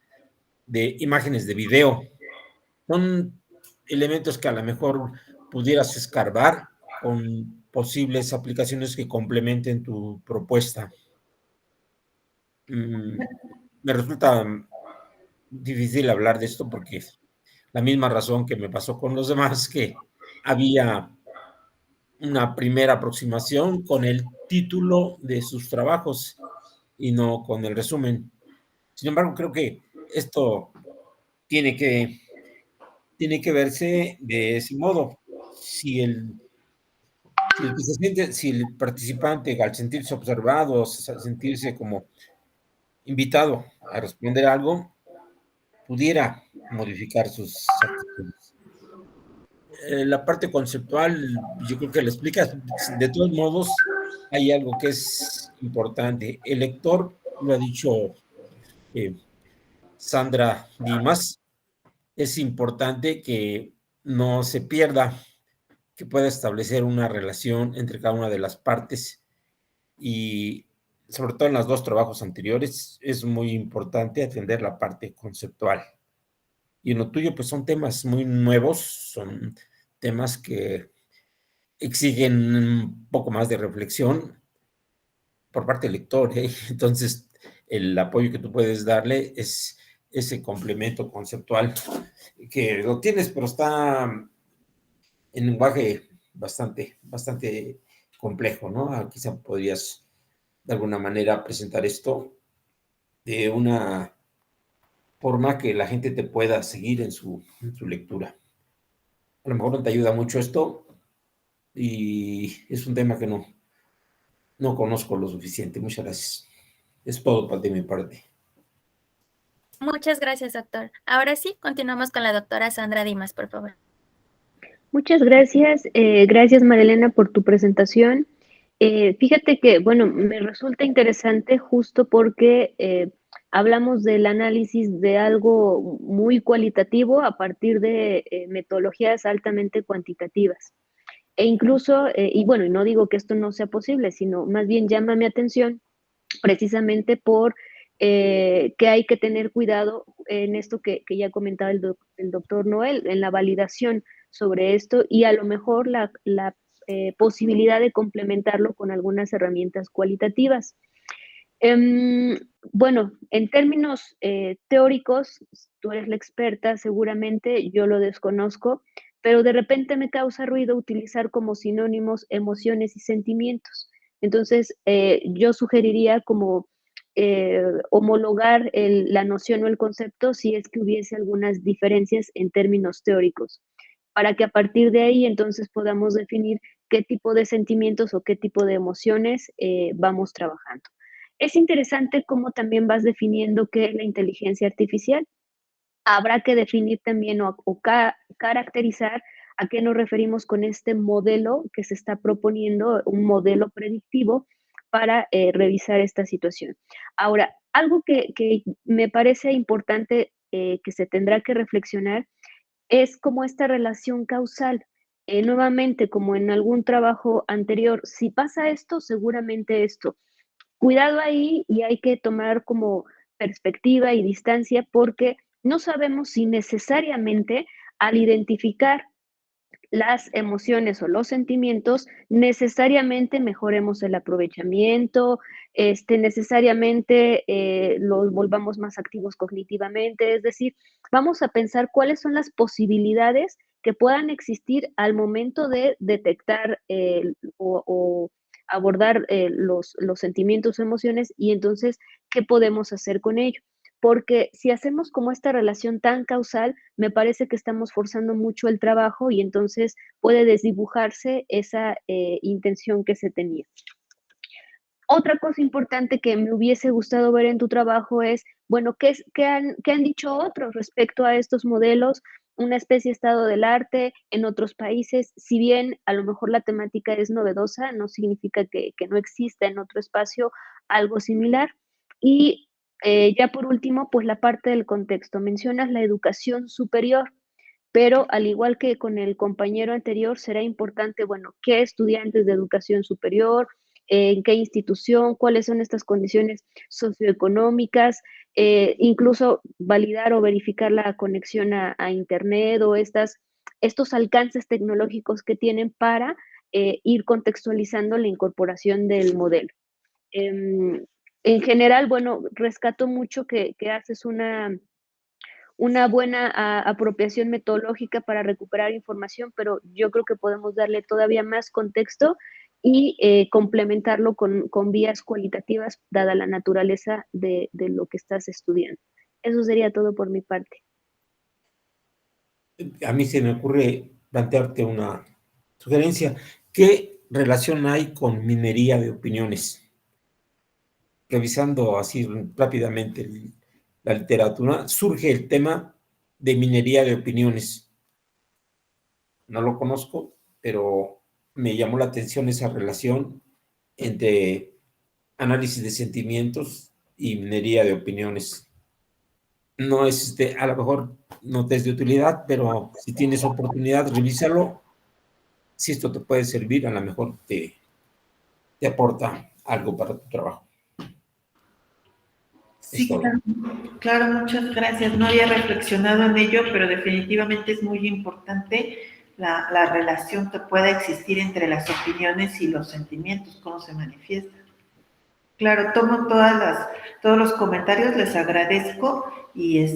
de imágenes de video. Son elementos que a lo mejor pudieras escarbar con posibles aplicaciones que complementen tu propuesta. Me resulta difícil hablar de esto porque es la misma razón que me pasó con los demás, que había una primera aproximación con el título de sus trabajos y no con el resumen. Sin embargo, creo que esto tiene que verse de ese modo. Si el participante, al sentirse observado, al sentirse como invitado a responder algo, pudiera modificar sus actitudes. La parte conceptual, yo creo que la explicas. De todos modos, hay algo que es importante. El lector, lo ha dicho Sandra Dimas, es importante que no se pierda, que pueda establecer una relación entre cada una de las partes y sobre todo en los dos trabajos anteriores es muy importante atender la parte conceptual. Y en lo tuyo pues son temas muy nuevos, son temas que exigen un poco más de reflexión por parte del lector, ¿eh? Entonces, el apoyo que tú puedes darle es ese complemento conceptual que lo tienes, pero está en lenguaje bastante complejo, ¿no? Quizá podrías de alguna manera presentar esto de una forma que la gente te pueda seguir en su lectura. A lo mejor no te ayuda mucho esto y es un tema que no conozco lo suficiente. Muchas gracias. Es todo de mi parte. Muchas gracias, doctor. Ahora sí, continuamos con la doctora Sandra Dimas, por favor. Muchas gracias. Gracias, Marilena, por tu presentación. Fíjate que, bueno, me resulta interesante justo porque hablamos del análisis de algo muy cualitativo a partir de metodologías altamente cuantitativas. E incluso, y bueno, y no digo que esto no sea posible, sino más bien llama mi atención precisamente por que hay que tener cuidado en esto que ya comentaba el doctor Noel, en la validación sobre esto y a lo mejor la posibilidad de complementarlo con algunas herramientas cualitativas. Bueno, en términos teóricos, tú eres la experta, seguramente yo lo desconozco, pero de repente me causa ruido utilizar como sinónimos emociones y sentimientos. Entonces, yo sugeriría como homologar la noción o el concepto si es que hubiese algunas diferencias en términos teóricos, para que a partir de ahí entonces podamos definir qué tipo de sentimientos o qué tipo de emociones vamos trabajando. Es interesante cómo también vas definiendo qué es la inteligencia artificial. Habrá que definir también o caracterizar a qué nos referimos con este modelo que se está proponiendo, un modelo predictivo para revisar esta situación. Ahora, algo que me parece importante que se tendrá que reflexionar es como esta relación causal. Nuevamente, como en algún trabajo anterior, si pasa esto, seguramente esto. Cuidado ahí y hay que tomar como perspectiva y distancia porque no sabemos si necesariamente al identificar las emociones o los sentimientos, necesariamente mejoremos el aprovechamiento, necesariamente los volvamos más activos cognitivamente, es decir, vamos a pensar cuáles son las posibilidades que puedan existir al momento de detectar o abordar los sentimientos o emociones y entonces, ¿qué podemos hacer con ello? Porque si hacemos como esta relación tan causal, me parece que estamos forzando mucho el trabajo y entonces puede desdibujarse esa intención que se tenía. Otra cosa importante que me hubiese gustado ver en tu trabajo es, bueno, ¿qué han dicho otros respecto a estos modelos? Una especie de estado del arte en otros países, si bien a lo mejor la temática es novedosa, no significa que no exista en otro espacio algo similar. Y ya por último, pues la parte del contexto. Mencionas la educación superior, pero al igual que con el compañero anterior, será importante, bueno, qué estudiantes de educación superior, en qué institución, cuáles son estas condiciones socioeconómicas, incluso validar o verificar la conexión a Internet o estos alcances tecnológicos que tienen para ir contextualizando la incorporación del modelo. En general, bueno, rescato mucho que haces una buena apropiación metodológica para recuperar información, pero yo creo que podemos darle todavía más contexto y complementarlo con vías cualitativas, dada la naturaleza de lo que estás estudiando. Eso sería todo por mi parte. A mí se me ocurre plantearte una sugerencia. ¿Qué relación hay con minería de opiniones? Revisando así rápidamente la literatura, surge el tema de minería de opiniones. No lo conozco, pero me llamó la atención esa relación entre análisis de sentimientos y minería de opiniones. No es, a lo mejor no te es de utilidad, pero si tienes oportunidad, revísalo. Si esto te puede servir, a lo mejor te aporta algo para tu trabajo. Sí, claro, muchas gracias. No había reflexionado en ello, pero definitivamente es muy importante la relación que pueda existir entre las opiniones y los sentimientos, cómo se manifiestan. Claro, tomo todos los comentarios, les agradezco y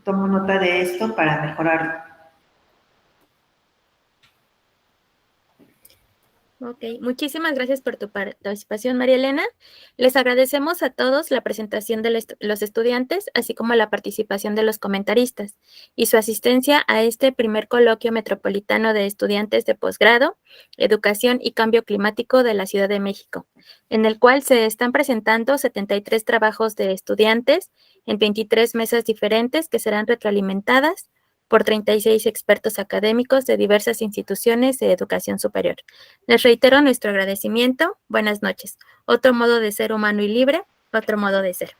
tomo nota de esto para mejorarlo. Ok, muchísimas gracias por tu participación, María Elena. Les agradecemos a todos la presentación de los estudiantes, así como la participación de los comentaristas y su asistencia a este primer coloquio metropolitano de estudiantes de posgrado, educación y cambio climático de la Ciudad de México, en el cual se están presentando 73 trabajos de estudiantes en 23 mesas diferentes que serán retroalimentadas por 36 expertos académicos de diversas instituciones de educación superior. Les reitero nuestro agradecimiento. Buenas noches. Otro modo de ser humano y libre, otro modo de ser.